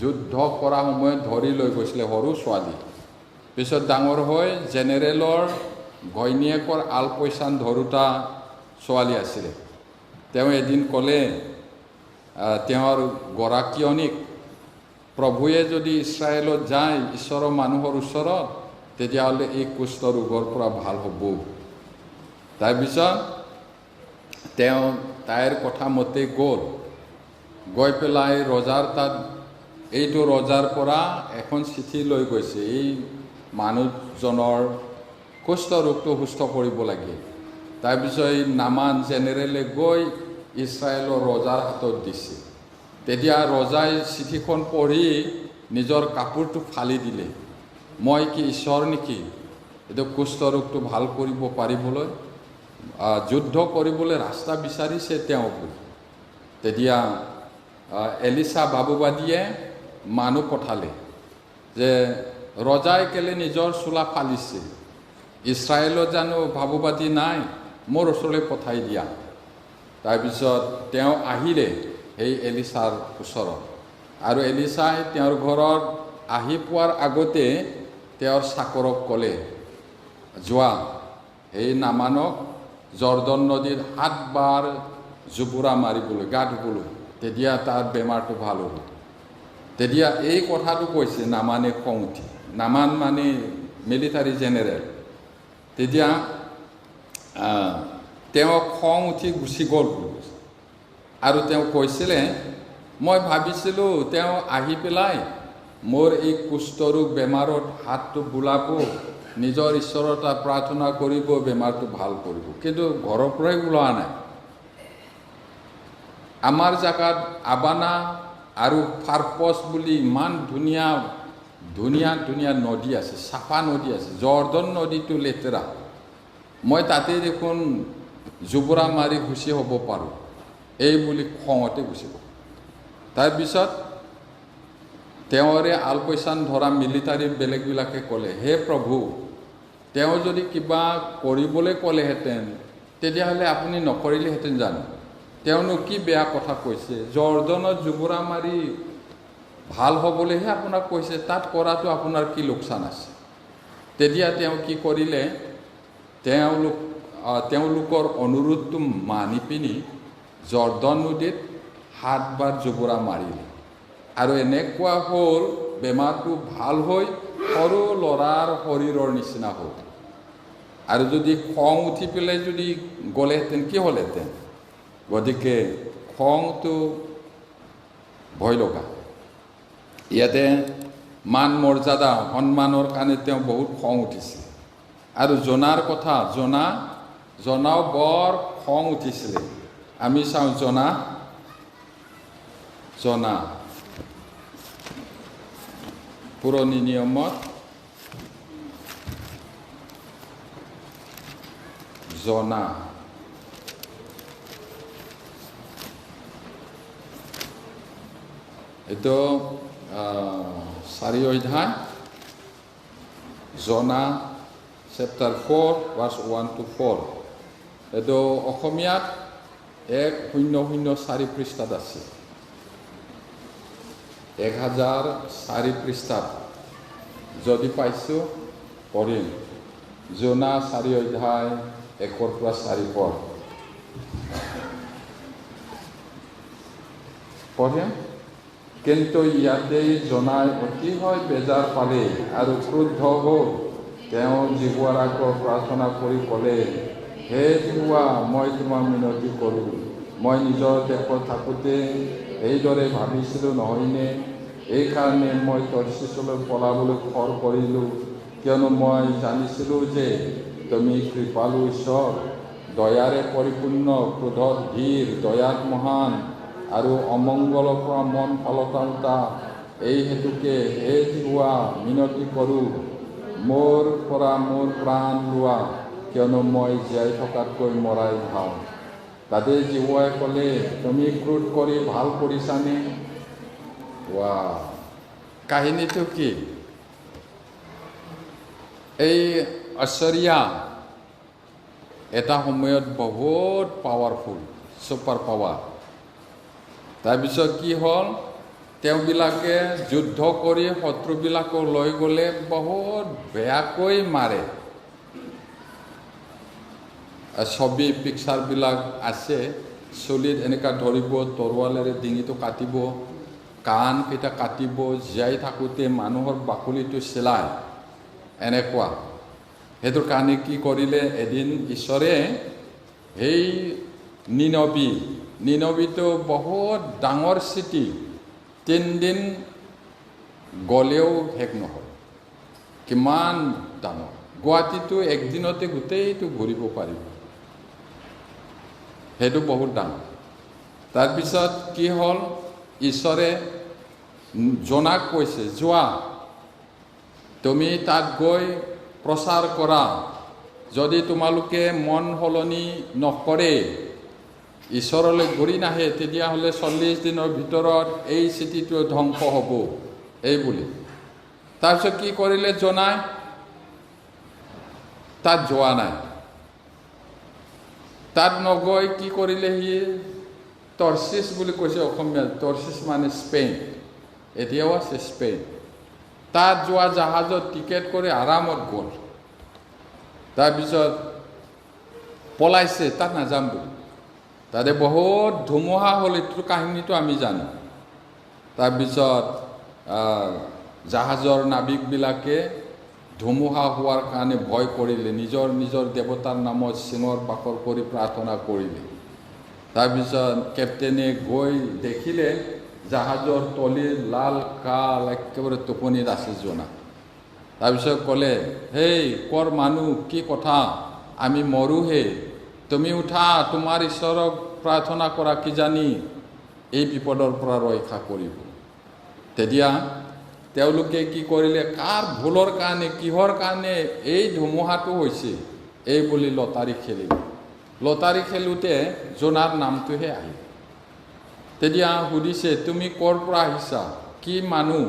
যুদ্ধ কৰা সময়ত ধৰি লৈ গৈছিলে, সৰু ছোৱালী। পিছত ডাঙৰ হৈ জেনেৰেলৰ ঘৈণীয়েকৰ আলপৈচান ধৰোঁতা ছোৱালী আছিলে। তেওঁ এদিন ক'লে তেওঁৰ গৰাকীয়নীক, প্ৰভুৱে যদি ইছৰাইলত যায় ঈশ্বৰৰ মানুহৰ ওচৰত, তেতিয়াহ'লে এই কুষ্ঠ ৰোগৰ পৰা ভাল হ'ব। তাৰপিছত তেওঁ তাইৰ কথা মতে গৈ পেলাই ৰজাৰ তাত, এইটো ৰজাৰ পৰা এখন চিঠি লৈ গৈছে, এই মানুহজনৰ কুষ্ঠ ৰোগটো সুস্থ কৰিব লাগে। তাৰপিছত এই নামান জেনেৰেলে গৈ ইছৰাইলৰ ৰজাৰ হাতত দিছে। তেতিয়া ৰজাই চিঠিখন পঢ়ি নিজৰ কাপোৰটো ফালি দিলে। মই কি ঈশ্বৰ নেকি, এইটো কুষ্ঠ ৰোগটো ভাল কৰিব পাৰিবলৈ? যুদ্ধ কৰিবলৈ ৰাস্তা বিচাৰিছে তেওঁ। তেতিয়া এলিছা বাবুবাদীয়ে মানুহ পঠালে যে ৰজাই কেলে নিজৰ চোলা ফালিছে, ইছৰাইলত জানো বাবুবাদী নাই, মোৰ ওচৰলৈ পঠাই দিয়া। তাৰপিছত তেওঁ আহিলে সেই এলিছাৰ ওচৰত, আৰু এলিছাই তেওঁৰ ঘৰত আহি পোৱাৰ আগতে তেওঁৰ চাকৰক ক'লে, যোৱা সেই নামানক জৰ্দন নদীত 7 বাৰ জুবুৰা মাৰিবলৈ, গা ধুবলৈ, তেতিয়া তাৰ বেমাৰটো ভাল হ'ব। তেতিয়া এই কথাটো কৈছে নামানে খং উঠি। নামান মানে মিলিটাৰী জেনেৰেল। তেতিয়া তেওঁ খং উঠি গুচি গ'ল আৰু তেওঁ কৈছিলে, মই ভাবিছিলোঁ তেওঁ আহি পেলাই মোৰ এই কুষ্ঠৰোগ বেমাৰত হাতটো বুলাব, নিজৰ ঈশ্বৰৰ তাত প্ৰাৰ্থনা কৰিব, বেমাৰটো ভাল কৰিব, কিন্তু ঘৰৰ পৰাই ওলোৱা নাই। আমাৰ জাগাত আবানা আৰু ফাৰপছ বুলি ইমান ধুনীয়া ধুনীয়া ধুনীয়া নদী আছে, চাফা নদী আছে। জৰ্দন নদীটো লেতেৰা, মই তাতে দেখোন জুবুৰা মাৰি গুচি হ'ব পাৰোঁ, এই বুলি খঙতে গুচি গ'ল। তাৰপিছত তেওঁৰে আলপৈচান ধৰা মিলিটাৰী বেলেগবিলাকে ক'লে, হে প্ৰভু, তেওঁ যদি কিবা কৰিবলৈ ক'লেহেঁতেন তেতিয়াহ'লে আপুনি নকৰিলেহেঁতেন জানো? তেওঁনো কি বেয়া কথা কৈছে? জৰ্দনত জুবুৰা মাৰি ভাল হ'বলৈহে আপোনাক কৈছে, তাত কৰাটো আপোনাৰ কি লোকচান আছে? তেতিয়া তেওঁ কি কৰিলে, তেওঁলোকৰ অনুৰোধটো মানি পিনি জৰ্দন নদীত 7 বাৰ জুবুৰা মাৰিলে। আৰু এনেকুৱা হ'ল, বেমাৰটো ভাল হৈ সৰু ল'ৰাৰ শৰীৰৰ নিচিনা হ'ল। আৰু যদি খং উঠি পেলাই যদি গ'লেহেঁতেন কি হ'লহেঁতেন? গতিকে খংটো ভয় লগা। ইয়াতে মান মৰ্যাদা সন্মানৰ কাৰণে তেওঁ বহুত খং উঠিছিল। আৰু জনাৰ কথা, জনাও বৰ খং উঠিছিলে। আমি চাওঁ জনা পুৰণি নিয়মত জনা এইটো 4 অধ্যায়, জনা চেপ্টাৰ 4 ভাৰ্ছ 1 to 4। এইটো অসমীয়াত 1004 পৃষ্ঠাত আছে। 1004 পৃষ্ঠাত যদি পাইছোঁ পঢ়িম। জনা 4 অধ্যায় 1 পৰা 4 পদ পঢ়িম। কিন্তু ইয়াতে জনাই অতিশয় বেজাৰ পালে আৰু ক্ৰোধ হ'ল। তেওঁ জিহুৱাৰ আগত প্ৰাৰ্থনা কৰি ক'লে, হে জিহুৱা, মই তোমাক মিনতি কৰোঁ, মই নিজৰ দেশত থাকোঁতে এইদৰে ভাবিছিলোঁ নহয়নে? এইকাৰণে মই তৰ্চিছলৈ পলাবলৈ খৰ কৰিলোঁ, কিয়নো মই জানিছিলোঁ যে তুমি কৃপালু ঈশ্বৰ, দয়াৰে পৰিপূৰ্ণ, ক্ৰোধত ধীৰ, দয়াত মহান আৰু অমংগলৰ পৰা মন পালটাওঁতা। এই হেতুকে হে জিহুৱা, মিনতি কৰোঁ, মোৰ পৰা মোৰ প্ৰাণ লোৱা, কিয়নো মই জীয়াই থকাতকৈ মৰাই ভাল। তাতে জিহুৱাই ক'লে, তুমি ক্ৰোধ কৰি ভাল কৰিছানে? কাহিনীটো কি? এই ঐশ্বৰ্যা এটা সময়ত বহুত পাৱাৰফুল, ছুপাৰ পাৱাৰ। তাৰপিছত কি হ'ল, তেওঁবিলাকে যুদ্ধ কৰি শত্ৰুবিলাকক লৈ গ'লে বহুত বেয়াকৈ মাৰে। ছবি পিকচাৰবিলাক আছে, চুলিত এনেকুৱা ধৰিব, তৰোৱালেৰে ডিঙিটো কাটিব, কাণকেইটা কাটিব, জীয়াই থাকোঁতে মানুহৰ বাকলিটো চিলায়, এনেকুৱা। সেইটোৰ কাৰণে কি কৰিলে, এদিন ঈশ্বৰে সেই নিনবীটো বহুত ডাঙৰ চিটি, 3 দিন গ'লেও শেষ নহয়। কিমান ডাঙৰ! গুৱাহাটীটো একদিনতে গোটেইটো ঘূৰিব পাৰিব, সেইটো বহুত ডাঙৰ। তাৰপিছত কি হ'ল, ঈশ্বৰে জনাক কৈছে, যোৱা, তুমি তাত গৈ প্ৰচাৰ কৰা। যদি তোমালোকে মন সলনি নকৰে, ঈশ্বৰলৈ ঘূৰি নাহে, তেতিয়াহ'লে 40 দিনৰ ভিতৰত এই চিটিটো ধ্বংস হ'ব, এই বুলি। তাৰপিছত কি কৰিলে জনাই? তাত যোৱা নাই। তাত নগৈ কি কৰিলে সি? তৰ্চিছ বুলি কৈছে অসমীয়াত, তৰ্চিছ মানে স্পেইন। এতিয়াও আছে স্পেইন। তাত যোৱা জাহাজত টিকেট কৰি আৰামত গ'ল। তাৰপিছত পলাইছে, তাত নাযাম বুলি। তাতে বহুত ধুমুহা হ'ল, এইটো কাহিনীটো আমি জানো। তাৰপিছত জাহাজৰ নাবিকবিলাকে ধুমুহা হোৱাৰ কাৰণে ভয় কৰিলে, নিজৰ নিজৰ দেৱতাৰ নামত চিঙৰ বাখৰ কৰি প্ৰাৰ্থনা কৰিলে। তাৰপিছত কেপ্টেইনে গৈ দেখিলে জাহাজৰ তলি লাল কাল, একেবাৰে টোপনিত আছে জোনা। তাৰপিছত ক'লে, হেই কৰ মানুহ, কি কথা, আমি মৰোহে, তুমি উঠা, তোমাৰ ঈশ্বৰক প্ৰাৰ্থনা কৰা, কিজানি এই বিপদৰ পৰা ৰক্ষা কৰিব। তেতিয়া তেওঁলোকে কি কৰিলে, কাৰ ভুলৰ কাৰণে, কিহৰ কাৰণে এই ধুমুহাটো হৈছে, এই বুলি লটাৰী খেলিলে। লটাৰী খেলোঁতে জোনাৰ নামটোহে আহিল। তেতিয়া সুধিছে, তুমি ক'ৰ পৰা আহিছা, কি মানুহ,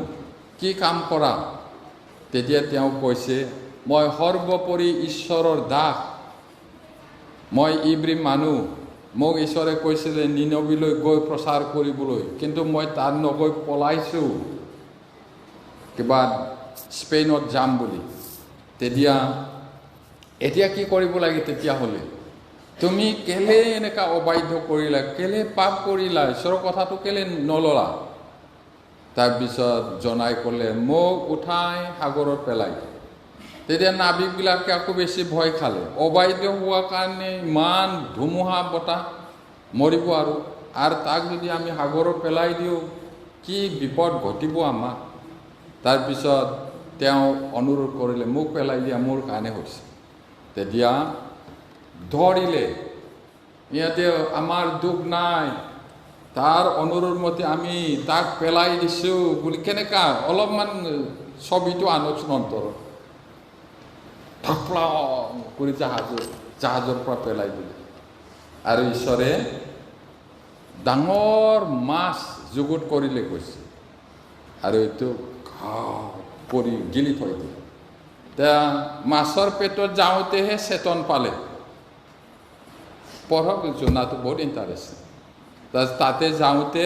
কি কাম কৰা? তেতিয়া তেওঁ কৈছে, মই সৰ্বোপৰি ঈশ্বৰৰ দাস, মই ইব্ৰী মানুহ। মোক ঈশ্বৰে কৈছিলে নিনৱীলৈ গৈ প্ৰচাৰ কৰিবলৈ, কিন্তু মই তাত নগৈ পলাইছোঁ কিবা স্পেইনত যাম বুলি। এতিয়া কি কৰিব লাগে তেতিয়াহ'লে? তুমি কেলে এনেকুৱা অবাধ্য কৰিলা, কেলে পাপ কৰিলা, ঈশ্বৰৰ কথাটো কেলে নললা? তাৰপিছত জনাই ক'লে, মোক উঠাই সাগৰত পেলাই। তেতিয়া নাবিকবিলাকে আকৌ বেছি ভয় খালে, অবাধ্য হোৱাৰ কাৰণে ইমান ধুমুহা বতাহ, মৰিব আৰু তাক যদি আমি সাগৰত পেলাই দিওঁ, কি বিপদ ঘটিব আমাৰ। তাৰপিছত তেওঁ অনুৰোধ কৰিলে, মোক পেলাই দিয়া, মোৰ কাৰণে হৈছে। তেতিয়া ধৰিলে, ইহঁতে আমাৰ দুখ নাই, তাৰ অনুৰোধ মতে আমি তাক পেলাই দিছোঁ বুলি। কেনেকুৱা অলপমান ছবিটো আনকচোন অন্তৰত। থাপলা কৰি জাহাজৰ পৰা পেলাই দিলে। আৰু ঈশ্বৰে ডাঙৰ মাছ যুগুত কৰিলে কৈছে, আৰু এইটো কৰি গিলি থৈ দিলে। এতিয়া মাছৰ পেটত যাওঁতেহে চেতন পালে। পঢ়ক, জোনাটো বহুত ইণ্টাৰেষ্টিং। তাতে যাওঁতে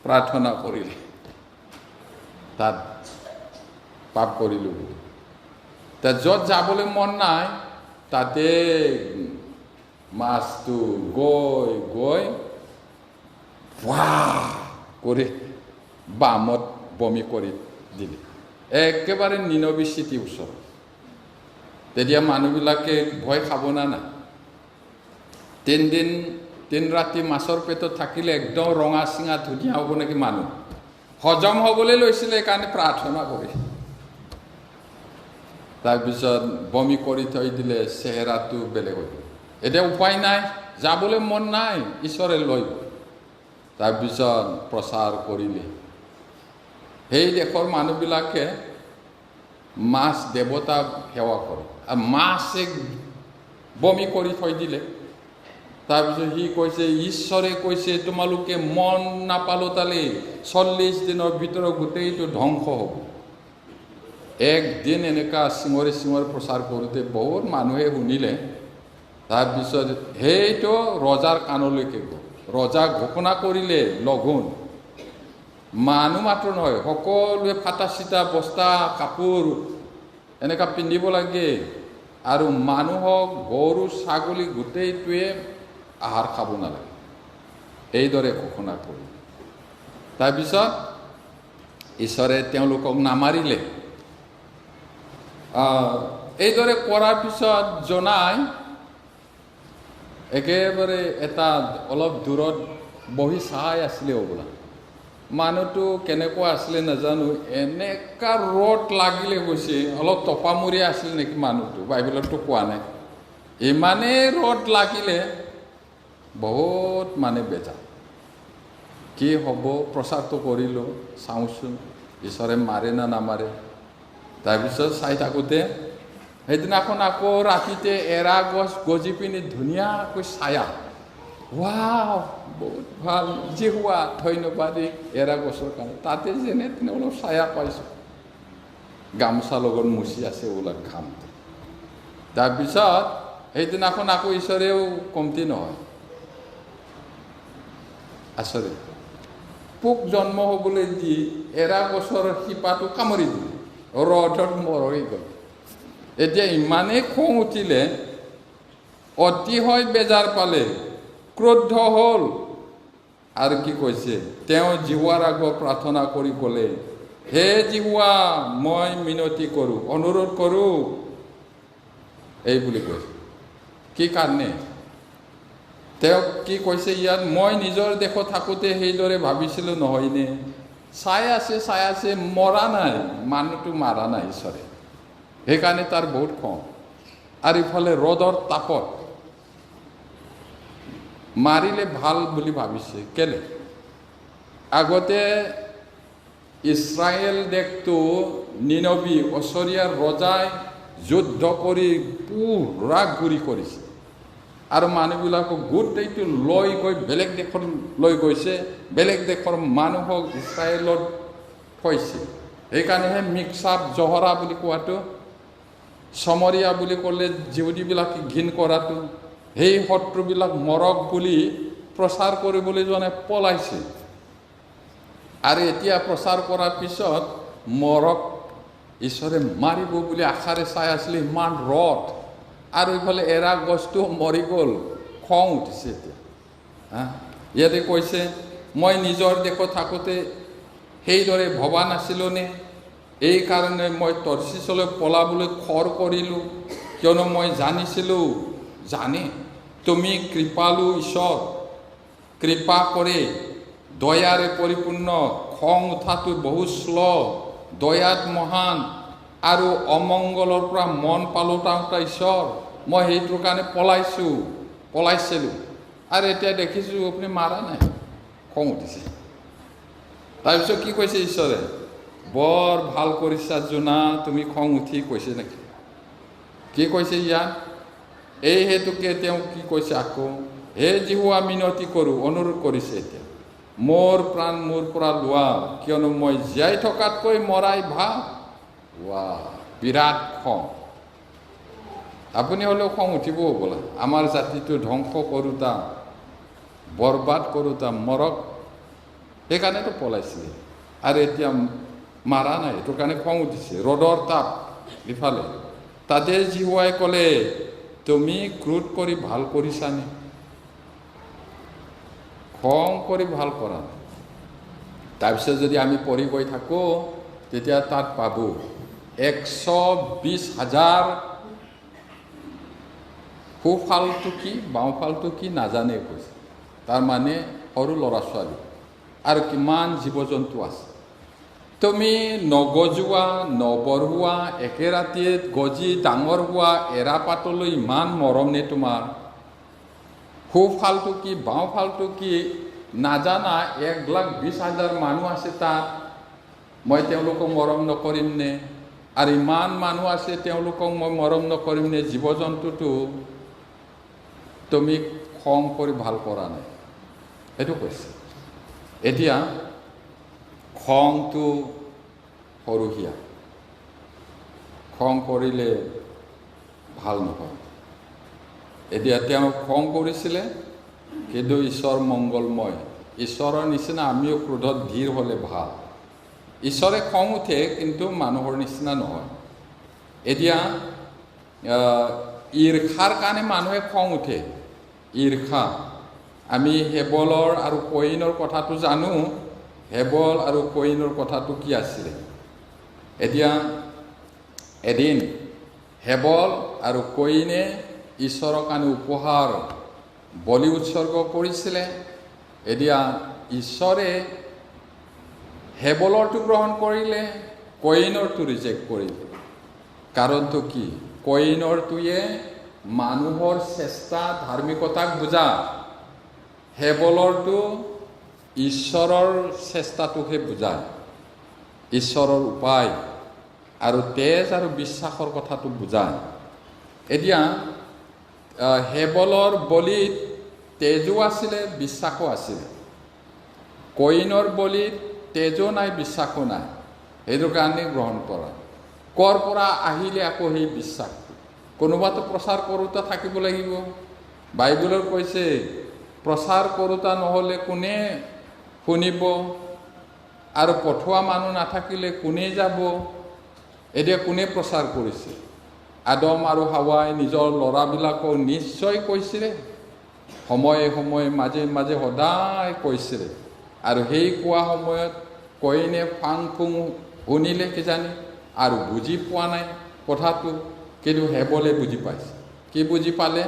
প্ৰাৰ্থনা কৰিলে, তাত পাপ কৰিলোঁ বুলি। য'ত যাবলৈ মন নাই, তাতে মাছটো গৈ গৈ কৰি বামত বমি কৰি দিলে, একেবাৰে নিনৱী চিটিৰ ওচৰত। তেতিয়া মানুহবিলাকে ভয় খাব না নাই? 3 ৰাতি মাছৰ পেটত থাকিলে একদম ৰঙা চিঙা ধুনীয়া হ'ব নেকি মানুহ? হজম হ'বলৈ লৈছিলে, সেইকাৰণে প্ৰাৰ্থনা কৰি তাৰপিছত বমি কৰি থৈ দিলে, চেহেৰাটো বেলেগ হৈ গ'ল। এতিয়া উপায় নাই, যাবলৈ মন নাই, ঈশ্বৰে লৈ গ'ল। তাৰপিছত প্ৰচাৰ কৰিলে। সেই দেশৰ মানুহবিলাকে মাছ দেৱতাক সেৱা কৰে, আৰু মাছে বমি কৰি থৈ দিলে। তাৰপিছত সি কৈছে, ঈশ্বৰে কৈছে তোমালোকে মন নাপালোতালে 40 দিনৰ ভিতৰত গোটেইটো ধ্বংস হ'ব। একদিন এনেকুৱা চিঙৰি প্ৰচাৰ কৰোঁতে বহুত মানুহে শুনিলে। তাৰপিছত সেইটো ৰজাৰ কাণলৈকে গ'ল। ৰজা ঘোষণা কৰিলে লঘোণ। মানুহ মাত্ৰ নহয়, সকলোৱে ফাটা চিটা বস্তা কাপোৰ এনেকুৱা পিন্ধিব লাগে, আৰু মানুহক গৰু ছাগলী গোটেইটোৱে আহাৰ খাব নালাগে, এইদৰে ঘোষণা কৰিলে। তাৰপিছত ঈশ্বৰে তেওঁলোকক নামাৰিলে। এইদৰে কৰাৰ পিছত জনাই একেবাৰে এটা অলপ দূৰত বহি চাই আছিলে হ'বলা। মানুহটো কেনেকুৱা আছিলে নাজানো, এনেকুৱা ৰ'দ লাগিলে গৈছে, অলপ টপামূৰীয়া আছিল নেকি মানুহটো, বাইবেলততো কোৱা নাই। ইমানেই ৰ'দ লাগিলে, বহুত বেজাৰ। কি হ'ব, প্ৰচাৰটো কৰিলোঁ, চাওঁচোন ঈশ্বৰে মাৰে না নামাৰে। তাৰপিছত চাই থাকোঁতে সেইদিনাখন আকৌ ৰাতিতে এৰা গছ গজি পিনি ধুনীয়াকৈ ছায়া। বহুত ভাল, যি হোৱা ধন্যবাদ এৰা গছৰ কাৰণে। তাতে যেনে তেনে অলপ ছায়া পাইছোঁ, গামোচা লগত মুচি আছে ওলা ঘামটো। তাৰপিছত সেইদিনাখন আকৌ ঈশ্বৰৰ কমতি নহয়, আচৰিত। পোক জন্ম হ'বলৈ দি এৰা গছৰ শিপাটো কামুৰি দিলে, ৰদত মৰহি গ'ল। এতিয়া ইমানেই খং উঠিলে, অতিশয় বেজাৰ পালে, ক্ৰোধ হ'ল। আৰু কি কৈছে, তেওঁ জিহুৱাৰ আগত প্ৰাৰ্থনা কৰি ক'লে, হে জিহুৱা, মই মিনতি কৰোঁ, অনুৰোধ কৰোঁ, এই বুলি কৈছে। কি কাৰণে তেওঁ কি কৈছে ইয়াত, মই নিজৰ দেশত থাকোঁতে সেইদৰে ভাবিছিলোঁ নহয়নে? চাই আছে মৰা নাই, মানুহটো মাৰা নাই ঈশ্বৰে। সেইকাৰণে তাৰ বহুত খং। আৰু ইফালে ৰদৰ তাপত মাৰিলে ভাল বুলি ভাবিছে। কেলে? আগতে ইছৰাইল দেশটো নিনবী অছৰিয়াৰ ৰজাই যুদ্ধ কৰি পুৰা গুৰি কৰিছে, আৰু মানুহবিলাকক গোটেইটো লৈ গৈ বেলেগ দেশত লৈ গৈছে, বেলেগ দেশৰ মানুহক ইছৰাইলত থৈছে। সেইকাৰণেহে মিক্সাপ জহৰা বুলি কোৱাটো, চমৰীয়া বুলি ক'লে যিহুদীবিলাকে ঘিণ কৰাটো, সেই শত্ৰুবিলাক মৰক বুলি প্ৰচাৰ কৰিবলৈ জনে পলাইছে। আৰু এতিয়া প্ৰচাৰ কৰাৰ পিছত মৰক ঈশ্বৰে মাৰিব বুলি আশাৰে চাই আছিলে, ইমান ৰদ, আৰু ইফালে এৰা গছটো মৰি গ'ল। খং উঠিছে এতিয়া। ইয়াতে কৈছে, মই নিজৰ দেশত থাকোঁতে সেইদৰে ভবা নাছিলোঁনে? এই কাৰণে মই তৰ্চিছলৈ পলাবলৈ খৰ কৰিলোঁ, কিয়নো মই জানিছিলোঁ, জানে তুমি কৃপালু ঈশ্বৰ, কৃপা কৰে, দয়াৰে পৰিপূৰ্ণ, খং উঠাটো বহু শ্ল', দয়াত মহান, আৰু অমংগলৰ পৰা মন পালোঁতা ঈশ্বৰ। মই সেইটোৰ কাৰণে পলাইছিলোঁ, আৰু এতিয়া দেখিছোঁ আপুনি মাৰা নাই। খং উঠিছে। তাৰপিছত কি কৈছে ঈশ্বৰে, বৰ ভাল কৰিছা জোনা, তুমি খং উঠি কৈছে নেকি? কি কৈছে ইয়াত? এই হেতুকে তেওঁ কি কৈছে আকৌ, হে জিহুৱা, মিনতি কৰোঁ, অনুৰোধ কৰিছে এতিয়া, মোৰ প্ৰাণ মোৰ পৰা লোৱা, কিয়নো মই জীয়াই থকাতকৈ মৰাই ভাল। বিৰাট খং। আপুনি হ'লেও খং উঠিব হ'বলা। আমাৰ জাতিটো ধ্বংস কৰোঁতা, বৰবাদ কৰোঁতা মৰক, সেইকাৰণেতো পলাইছিলে, আৰু এতিয়া মাৰা নাই, এইটোৰ কাৰণে খং উঠিছে। ৰদৰ তাপ ইফালে। তাতে জিহুৱাই ক'লে, তুমি ক্ৰোধ কৰি ভাল কৰিছানে? খং কৰি ভাল কৰা নাই। তাৰপিছত যদি আমি পঢ়ি গৈ থাকোঁ, তেতিয়া তাত পাব 120,000 সোঁফালটো কি বাওঁফালটো কি নাজানে কৈছে, তাৰমানে সৰু ল'ৰা ছোৱালী, আৰু কিমান জীৱ জন্তু আছে। তুমি নগজোৱা, নবঢ়োৱা, একে ৰাতিয়ে গজি ডাঙৰ হোৱা এৰাপাতলৈ ইমান মৰম নে তোমাৰ? সোঁফালটো কি বাওঁফালটো কি নাজানা 120,000 মানুহ আছে তাত, মই তেওঁলোকক মৰম নকৰিম নে? আৰু ইমান মানুহ আছে, তেওঁলোকক মই মৰম নকৰিম নে? জীৱ জন্তুটো তুমি খং কৰি ভাল কৰা নাই, সেইটো কৈছে। এতিয়া খংটো সৰহীয়া, খং কৰিলে ভাল নহয়। এতিয়া তেওঁ খং কৰিছিলে, কিন্তু ঈশ্বৰ মংগলময়, ঈশ্বৰৰ নিচিনা আমিও ক্ৰোধত ধীৰ হ'লে ভাল। ঈশ্বৰে খং উঠে, কিন্তু মানুহৰ নিচিনা নহয়। এতিয়া ঈৰ্ষাৰ কাৰণে মানুহে খং উঠে। ঈৰ্ষা, আমি হেবলৰ আৰু কয়িনৰ কথাটো জানো। হেবল আৰু কয়িনৰ কথাটো কি আছিলে? এতিয়া এদিন হেবল আৰু কয়িনে ঈশ্বৰৰ কাৰণে উপহাৰ বলি উৎসৰ্গ কৰিছিলে। এতিয়া ঈশ্বৰে হেবলৰটো গ্ৰহণ কৰিলে, কয়িনৰটো ৰিজেক্ট কৰিলে। কাৰণটো কি? কয়িনৰটোৱে মানুহৰ চেষ্টা, ধাৰ্মিকতাক বুজা, হেবলৰটো ঈশ্বৰৰ চেষ্টাটোকহে বুজায়, ঈশ্বৰৰ উপায় আৰু তেজ আৰু বিশ্বাসৰ কথাটো বুজায়। এতিয়া হেবলৰ বলিত তেজো আছিলে, বিশ্বাসো আছিলে। কয়িনৰ বলিত তেজো নাই, বিশ্বাসো নাই, সেইটো কাৰণে গ্ৰহণ কৰা। কৰ পৰা আহিলে আকৌ সেই বিশ্বাসটো? কোনোবাতো প্ৰচাৰ কৰোঁতা থাকিব লাগিব। বাইবেলত কৈছে, প্ৰচাৰ কৰোঁতা নহ'লে কোনে শুনিব? আৰু পঠোৱা মানুহ নাথাকিলে কোনে যাব? এতিয়া কোনে প্ৰচাৰ কৰিছে? আদম আৰু হাৱাই নিজৰ ল'ৰাবিলাকক নিশ্চয় কৈছিলে, সময়ে সময়ে মাজে মাজে সদায় কৈছিলে। আৰু সেই কোৱা সময়ত কইনে ফাং ফুং শুনিলে কিজানি আৰু বুজি পোৱা নাই কথাটো, কিন্তু হেবলে বুজি পাইছে। কি বুজি পালে?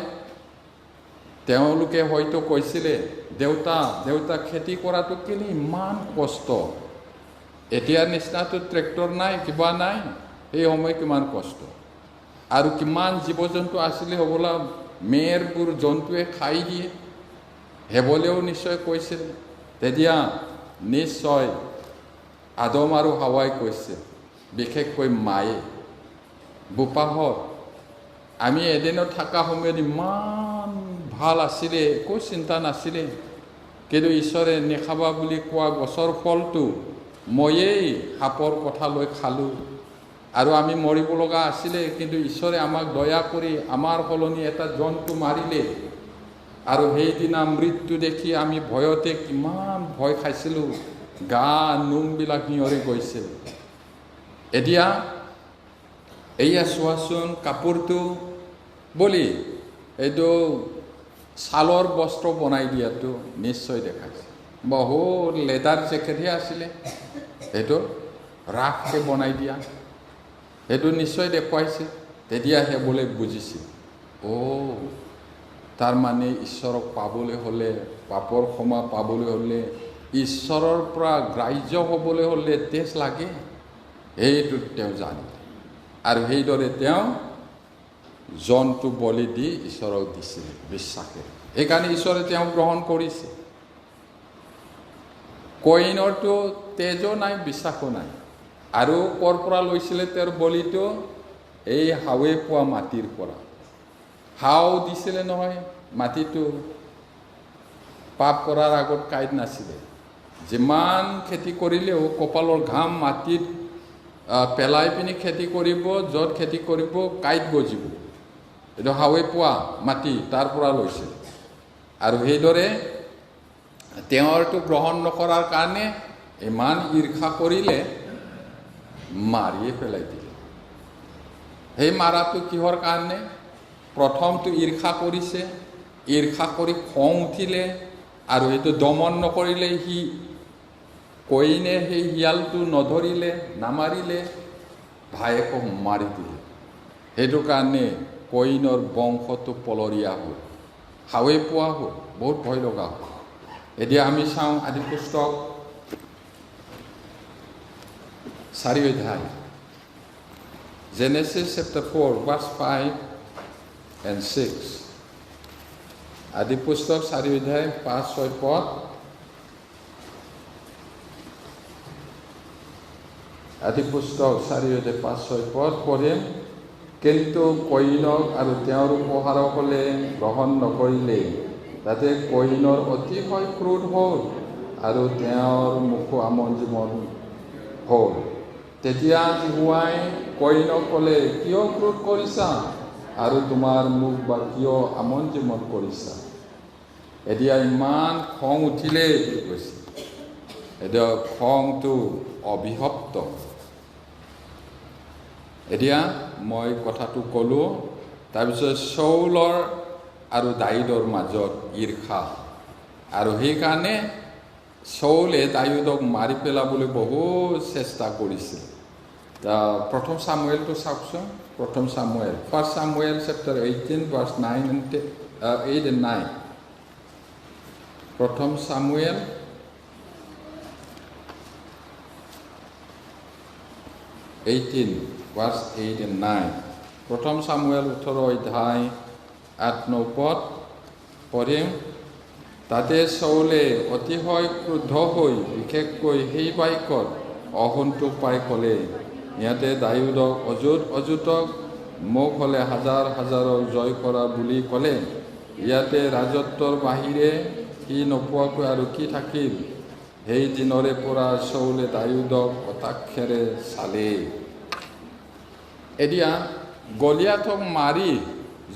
তেওঁলোকে হয়তো কৈছিলে, দেউতা দেউতা খেতি কৰাটো কেলে ইমান কষ্ট, এতিয়া নিচিনাটো ট্ৰেক্টৰ নাই, কিবা নাই, সেই সময় কিমান কষ্ট, আৰু কিমান জীৱ জন্তু আছিলে হ'বলা, মেৰবোৰ জন্তুৱে খাই দিয়ে। হেবলেও নিশ্চয় কৈছিলে। তেতিয়া নিশ্চয় আদম আৰু হাৱাই কৈছে, বিশেষকৈ মায়ে, বোপাহঁত আমি এদিনত থকা সময়ত ইমান ভাল আছিলে, একো চিন্তা নাছিলে, কিন্তু ঈশ্বৰে নেখাবা বুলি কোৱা গছৰ ফলটো ময়েই সাপৰ কথা লৈ খালোঁ, আৰু আমি মৰিব লগা আছিলে, কিন্তু ঈশ্বৰে আমাক দয়া কৰি আমাৰ সলনি এটা জন্তু মাৰিলে। আৰু সেইদিনা মৃত্যু দেখি আমি ভয়তে কিমান ভয় খাইছিলোঁ, গা নোমবিলাক নিয়ৰি গৈছিল। এতিয়া এয়া চোৱাচোন, কাপোৰটো বুলি এইটো ছালৰ বস্ত্ৰ বনাই দিয়াটো নিশ্চয় দেখাইছে। বহুত লেডাৰ জেকেটহে আছিলে, সেইটো ৰাফকৈ বনাই দিয়া, সেইটো নিশ্চয় দেখুৱাইছে। তেতিয়াহে বোলে বুজিছিল, তাৰমানে ঈশ্বৰক পাবলৈ হ'লে, পাপৰ ক্ষমা পাবলৈ হ'লে, ঈশ্বৰৰ পৰা গ্ৰাহ্য হ'বলৈ হ'লে তেজ লাগে, এইটো তেওঁ জানিলে। আৰু সেইদৰে তেওঁ জন্তু বলি দি ঈশ্বৰক দিছিল বিশ্বাসেৰে। সেইকাৰণে ঈশ্বৰে তেওঁক গ্ৰহণ কৰিছে। কইনৰটো তেজো নাই, বিশ্বাসো নাই। আৰু ক'ৰ পৰা লৈছিলে তেওঁৰ বলিটো? এই হাৱে পোৱা মাটিৰ পৰা। হাও দিছিলে নহয়, মাটিটো পাপ কৰাৰ আগত কাঁইট নাছিলে। যিমান খেতি কৰিলেও কপালৰ ঘাম মাটিত পেলাই পিনি খেতি কৰিব, য'ত খেতি কৰিব কাঁইট গজিব, এইটো হাৱে পোৱা মাটি, তাৰ পৰা লৈছিল। আৰু সেইদৰে তেওঁৰটো গ্ৰহণ নকৰাৰ কাৰণে ইমান ঈৰ্ষা কৰিলে, মাৰিয়ে পেলাই দিলে। সেই মাৰাটো কিহৰ কাৰণে? প্ৰথমটো ঈৰ্ষা কৰিছে, ঈৰ্ষা কৰি খং উঠিলে, আৰু সেইটো দমন নকৰিলে, সি কইনে সেই শিয়ালটো নধৰিলে, নামাৰিলে, ভায়েকক মাৰি দিলে। সেইটো কাৰণে কইনৰ বংশটো পলৰীয়া হ'ল, হাৱে পোৱা হ'ল, বহুত ভয় লগা হ'ল। এতিয়া আমি চাওঁ আদি পুস্তক 4 অধ্যায়, Genesis chapter 4 verse 5 and 6। আদি পুস্তক 4 অধ্যায় 5-6 পদ। আদি পুস্তক 4 অধ্যায় 5-6 পদ পঢ়িম। কিন্তু কইনক আৰু তেওঁৰ উপহাৰসকলে গ্ৰহণ নকৰিলে, তাতে কইনৰ অতিশয় ক্ৰোধ হ'ল, আৰু তেওঁৰ মুখো আমন্ত্ৰণ হ'ল। তেতিয়া জিহুৱাই কইনক ক'লে, কিয় ক্ৰোধ কৰিছা, আৰু তোমাৰ মুখ বা কিয় আমন্ত্ৰণ কৰিছা? এতিয়া ইমান খং উঠিলে কৈছে, এতিয়া খংটো অভিশপ্ত। এতিয়া মই কথাটো ক'লোঁ, তাৰপিছত চৌলৰ আৰু দাউদৰ মাজত ঈৰ্ষা, আৰু সেইকাৰণে চৌলে দাউদক মাৰি পেলাবলৈ বহুত চেষ্টা কৰিছিল। প্ৰথম চামুৱেলটো চাওকচোন, প্ৰথম চামুৱেল, 1 Samuel chapter 18 verse 9 and 8 and 9। প্ৰথম চামুৱেল 18 verse 8 and 9। প্ৰথম চামুৱেল 18 অধ্যায় 8-9 পদ পঢ়িম। তাতে চৌলে অতিশয় ক্ৰুদ্ধ হৈ বিশেষকৈ সেই বাক্যত অসন্তোষ পাই ক'লে, ইয়াতে দাউদক অযুতক মোক হ'লে হাজাৰ হাজাৰক জয় কৰা বুলি ক'লে, ইয়াতে ৰাজত্বৰ বাহিৰে সি নোপোৱাকৈ আৰু কি থাকিল? সেই দিনৰে পৰা চৌলে দাউদক কটাক্ষেৰে চালে। এতিয়া গলিয়াথক মাৰি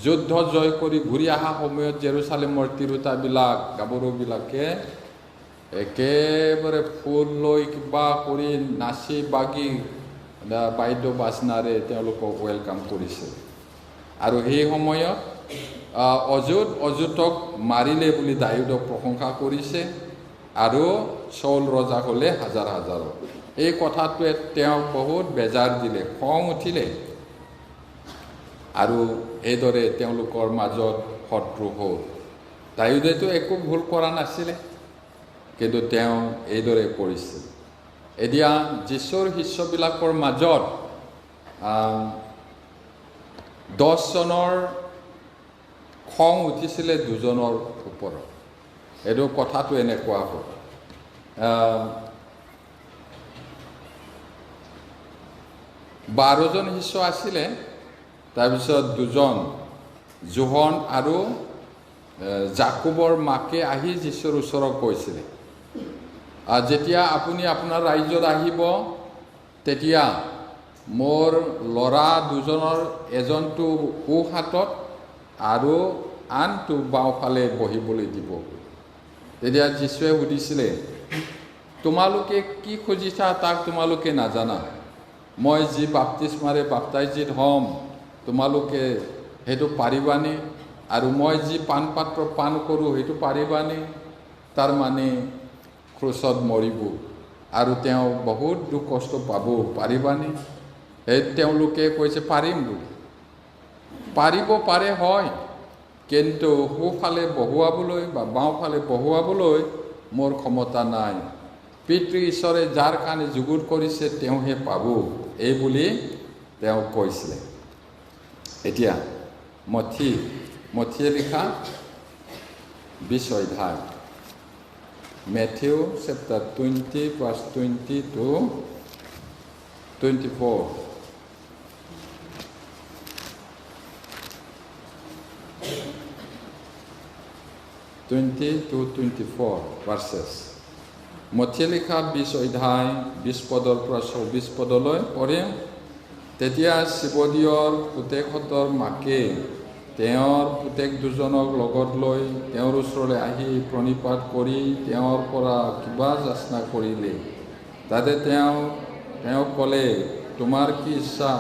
যুদ্ধ জয় কৰি ঘূৰি অহা সময়ত জেৰুচালেমৰ তিৰোতাবিলাক, গাভৰুবিলাকে একেবাৰে ফুল লৈ কিবা কৰি নাচি বাগি বাদ্য বাজনাৰে তেওঁলোকক ৱেলকাম কৰিছে। আৰু সেই সময়ত অযুতক মাৰিলে বুলি দাউদক প্ৰশংসা কৰিছে আৰু চাউল ৰজা হ'লে হাজাৰ হাজাৰ। এই কথাটোৱে তেওঁক বহুত বেজাৰ দিলে, খং উঠিলে আৰু এইদৰে তেওঁলোকৰ মাজত শত্ৰু হ'ল। দাউদেতো একো ভুল কৰা নাছিলে, কিন্তু তেওঁ এইদৰে কৰিছিল। এতিয়া যীশুৰ শিষ্যবিলাকৰ মাজত 10 জনৰ খং উঠিছিলে 2 জনৰ ওপৰত। এইটো কথাটো এনেকুৱা হ'ল, 12 জন শিষ্য আছিলে, তাৰপিছত 2 জন যোহন আৰু জাকুবৰ মাকে আহি যীশুৰ ওচৰত কৈছিলে, যেতিয়া আপুনি আপোনাৰ ৰাজ্যত আহিব তেতিয়া মোৰ ল'ৰা 2 জনৰ এজনটো সোঁ হাতত আৰু আনটো বাওঁফালে বহিবলৈ দিব। তেতিয়া যীশুৱে সুধিছিলে, তোমালোকে কি খুজিছা তাক তোমালোকে নাজানা? মই যি বাপ্তিস্মাৰে বাপ্তাইজিত হ'ম তোমালোকে সেইটো পাৰিবানে? আৰু মই যি পান পাত্ৰ পান কৰোঁ সেইটো পাৰিবানে? তাৰমানে ক্ৰুচত মৰিব আৰু তেওঁ বহুত দুখ কষ্ট পাব, পাৰিবানে? তেওঁলোকে কৈছে পাৰিম বুলি। পাৰিব পাৰে হয়, কিন্তু সোঁফালে বহুৱাবলৈ বা বাওঁফালে বহুৱাবলৈ মোৰ ক্ষমতা নাই। পিতৃ ঈশ্বৰে যাৰ কাৰণে যুগুত কৰিছে তেওঁহে পাব, এই বুলি তেওঁ কৈছিলে। এতিয়া মথিয়ে লিখা 20 অধ্যায়, Matthew chapter 20 verse 20 to 24. 20 to 24 verses. মথিয়ে লিখা 20 অধ্যায় 20 পদৰ পৰা 24 পদলৈ পঢ়ে। তেতিয়া শিৱদিয়ৰ পুতেকহঁতৰ মাকে তেওঁৰ পুতেক 2 জনক লগত লৈ তেওঁৰ ওচৰলৈ আহি প্ৰণিপাত কৰি তেওঁৰ পৰা কিবা যাচনা কৰিলে। তাতে তেওঁ ক'লে, তোমাৰ কি ইচ্ছা?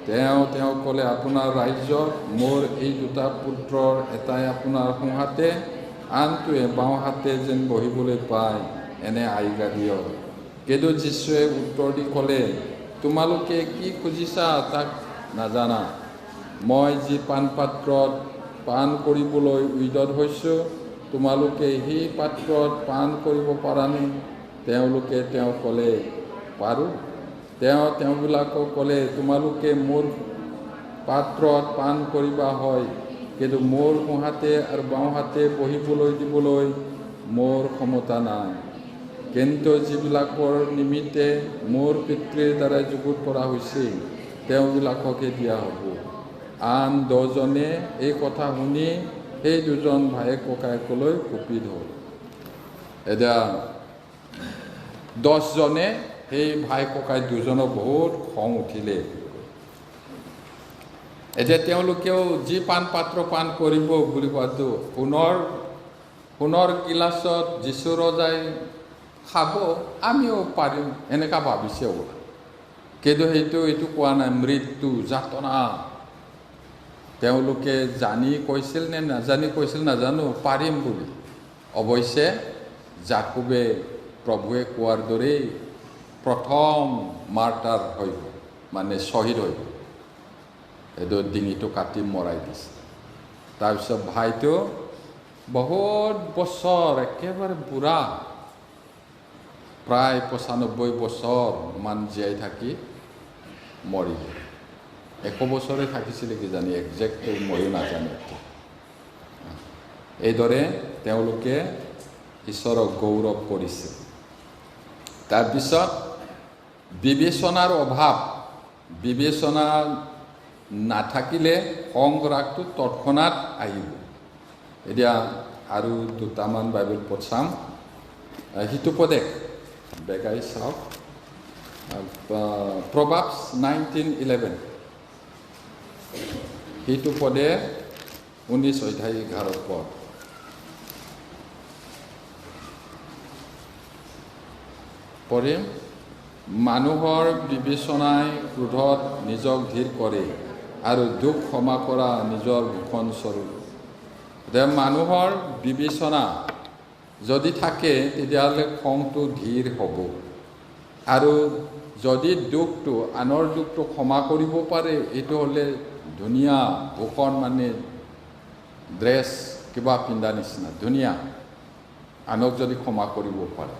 তেওঁ ক'লে, আপোনাৰ ৰাজ্যত মোৰ এই 2টা পুত্ৰৰ এটাই আপোনাৰ সোঁহাতে আনটোৱে বাওঁহাতে যেন বহিবলৈ পায়, এনে আজ্ঞা দিয়ক। কিন্তু যীশুৱে উত্তৰ দি ক'লে, তোমালোকে কি খুজিছা তাক নাজানা। মই যি পান পাত্ৰত পান কৰিবলৈ উদ্যত হৈছোঁ তোমালোকে সেই পাত্ৰত পান কৰিব পাৰানে? তেওঁলোকে তেওঁক ক'লে, পাৰোঁ। তেওঁবিলাকক ক'লে, তোমালোকে মোৰ পাত্ৰত পান কৰিবা হয়, কিন্তু মোৰ সোঁহাতে আৰু বাওঁহাতে বহিবলৈ দিবলৈ মোৰ ক্ষমতা নাই। কিন্তু যিবিলাকৰ নিমিত্তে মোৰ পিতৃৰ দ্বাৰা যুগুত কৰা হৈছে তেওঁবিলাককে দিয়া হ'ব। আন 10 জনে এই কথা শুনি সেই 2 জন ভায়েক ককায়েকলৈ কুপিত হ'ল। এতিয়া 10 জনে সেই ভাই ককাই 2 জনক বহুত খং উঠিলে। এতিয়া তেওঁলোকেও যি পান পাত্ৰ পান কৰিব বুলি কোৱাটো সোণৰ গিলাচত যীশু ৰজাই খাব, আমিও পাৰিম এনেকুৱা ভাবিছে। কিন্তু এইটো কোৱা নাই, মৃত্যু যাতনা। তেওঁলোকে জানি কৈছিল নে নাজানি কৈছিল নাজানো, পাৰিম বুলি। অৱশ্যে জাকুবে প্ৰভুৱে কোৱাৰ দৰেই প্ৰথম মাৰ্টাৰ হৈ গ'ল, মানে শ্বহীদ হৈ গ'ল। এইটো ডিঙিটো কাটি মৰাই দিছে। তাৰপিছত ভাইটো বহুত বছৰ একেবাৰে বুঢ়া, প্ৰায় 95 বছৰমান জীয়াই থাকি মৰিলে। 100 বছৰে থাকিছিলে কিজানি, একজেক্টলি ময়ো নাজানো। এইদৰে তেওঁলোকে ঈশ্বৰক গৌৰৱ কৰিছে। তাৰপিছত বিবেচনাৰ অভাৱ, বিবেচনা নাথাকিলে খং ৰাগটো তৎক্ষণাত আহিব। এতিয়া আৰু 2টামান বাইবেল পদ চাম। সিটো পদে বেগাই চাওক, প্ৰভাৱছ 19:11। সিটো পদে 19 অধ্যায় 11 পদ। পঢ়িম। মানুহৰ বিবেচনাই ক্ৰোধত নিজক ধীৰ কৰে আৰু দুখ ক্ষমা কৰা নিজৰ ভূষণ স্বৰূপ। মানুহৰ বিবেচনা যদি থাকে তেতিয়াহ'লে খংটো ধীৰ হ'ব, আৰু যদি দুখটো আনৰ দুখটো ক্ষমা কৰিব পাৰে এইটো হ'লে ধুনীয়া ভূষণ, মানে ড্ৰেছ কিবা পিন্ধা নিচিনা ধুনীয়া, আনক যদি ক্ষমা কৰিব পাৰে।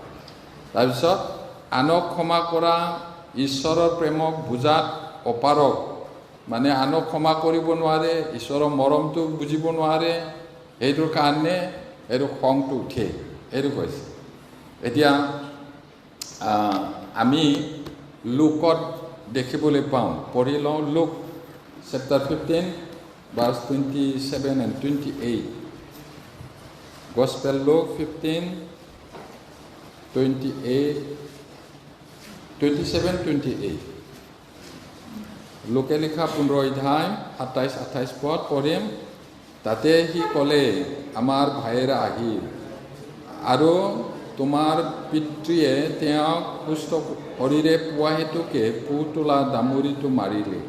তাৰপিছত আনক ক্ষমা কৰা ঈশ্বৰৰ প্ৰেমক বুজাত অপাৰগ, মানে আনক ক্ষমা কৰিব নোৱাৰে, ঈশ্বৰৰ মৰমটো বুজিব নোৱাৰে, সেইটোৰ কাৰণে এইটো খংটো উঠে, এইটো কৈছে। এতিয়া আমি লুকত দেখিবলৈ পাওঁ, পঢ়ি লওঁ। Look chapter 15 verse 27 and 28. Gospel Luke 15, 28, 27, 28. লোকে লিখা 15 অধ্যায় 27-28 পদ পঢ়িম। তাতে সি ক'লে, আমাৰ ভায়েৰা আহিল আৰু তোমাৰ পিতৃয়ে তেওঁক সুস্থ শৰীৰে পোৱা হেতুকে পুহ তোলা ডামুৰিটো মাৰিলে।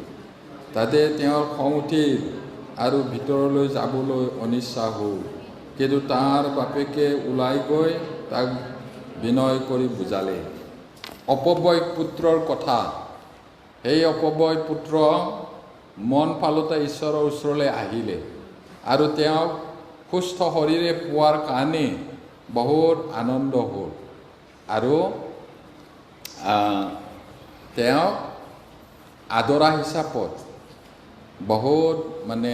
তাতে তেওঁৰ খং উঠিল আৰু ভিতৰলৈ যাবলৈ অনিচ্ছা হ'ল, কিন্তু তাৰ বাপেকে ওলাই গৈ তাক বিনয় কৰি বুজালে। অপব্যয় পুত্ৰৰ কথা। সেই অপব্যয় পুত্ৰ মন পালতে ঈশ্বৰৰ ওচৰলৈ আহিলে আৰু তেওঁক সুস্থ শৰীৰে পোৱাৰ কাৰণে বহুত আনন্দ হ'ল, আৰু তেওঁক আদৰা হিচাপত বহুত মানে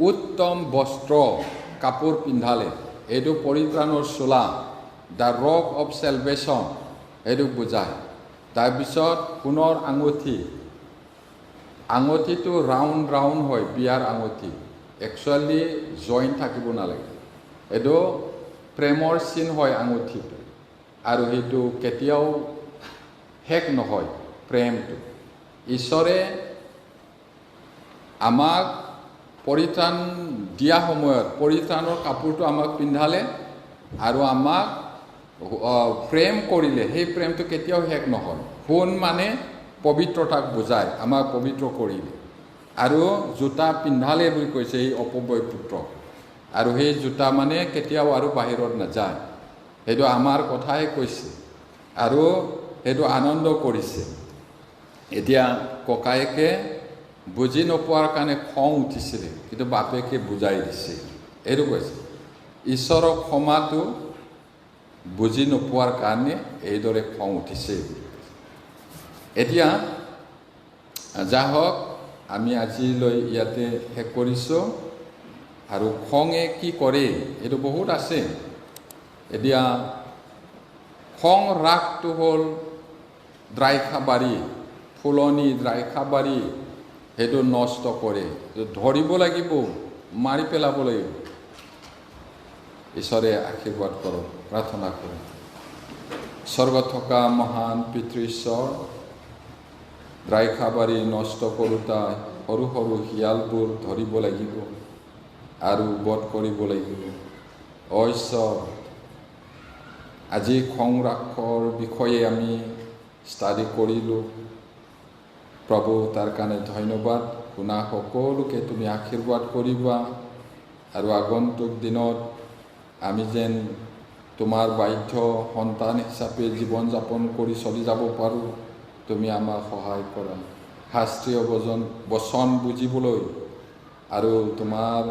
উত্তম বস্ত্ৰ কাপোৰ পিন্ধালে। এইটো পৰিত্ৰাণৰ চোলা, দ্য ৰক অফ চেলভেশ্যন, এইটো বুজায়। তাৰপিছত সোণৰ আঙুঠি, আঙুঠিটো ৰাউণ্ড ৰাউণ্ড হয়, বিয়াৰ আঙুঠি, একচুৱেলি জইণ্ট থাকিব নালাগে। এইটো প্ৰেমৰ চিন হয় আঙুঠিটো, আৰু সেইটো কেতিয়াও শেষ নহয় প্ৰেমটো। ঈশ্বৰে আমাক পৰিত্ৰাণ দিয়া সময়ত পৰিত্ৰাণৰ কাপোৰটো আমাক পিন্ধালে আৰু আমাক প্ৰেম কৰিলে। সেই প্ৰেমটো কেতিয়াও শেষ নহয়। সোণ মানে পবিত্ৰতাক বুজায়, আমাক পবিত্ৰ কৰিলে, আৰু জোতা পিন্ধালে বুলি কৈছে এই অপব্যয় পুত্ৰক, আৰু সেই জোতা মানে কেতিয়াও আৰু বাহিৰত নাযায়। সেইটো আমাৰ কথাই কৈছে, আৰু সেইটো আনন্দ কৰিছে। এতিয়া ককায়েকে বুজি নোপোৱাৰ কাৰণে খং উঠিছিলে, কিন্তু বাপেকে বুজাই দিছে, এইটো কৈছে। ঈশ্বৰৰ ক্ষমাটো বুজি নোপোৱাৰ কাৰণে এইদৰে খং উঠিছে। এতিয়া যাই হওক, আমি আজিলৈ ইয়াতে শেষ কৰিছোঁ। আৰু খঙে কি কৰে এইটো বহুত আছে। এতিয়া খং ৰাগটো হ'ল দ্ৰাক্ষাবাৰী, ফুলনি দ্ৰাক্ষাবাৰী, সেইটো নষ্ট কৰে। ধৰিব লাগিব, মাৰি পেলাব লাগিব। ঈশ্বৰে আশীৰ্বাদ কৰক। প্ৰাৰ্থনা কৰোঁ। স্বৰ্গত থকা মহান পিতৃ ঈশ্বৰ, দ্ৰাক্ষাবাৰী নষ্ট কৰোঁতা সৰু সৰু শিয়ালবোৰ ধৰিব লাগিব আৰু বধ কৰিব লাগিব। ঈশ্বৰ, আজি খং ৰাগৰ বিষয়ে আমি ষ্টাডি কৰিলোঁ। প্ৰভু, তাৰ কাৰণে ধন্যবাদ। শুনা সকলোকে তুমি আশীৰ্বাদ কৰিবা, আৰু আগন্তুক দিনত আমি যেন তোমাৰ বাধ্য সন্তান হিচাপে জীৱন যাপন কৰি চলি যাব পাৰোঁ, তুমি আমাক সহায় কৰা। শাস্ত্ৰীয় বচন বুজিবলৈ আৰু তোমাৰ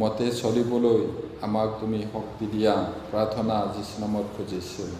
মতে চলিবলৈ আমাক তুমি শক্তি দিয়া। প্ৰাৰ্থনা যীশু নামত খুজিছোঁ।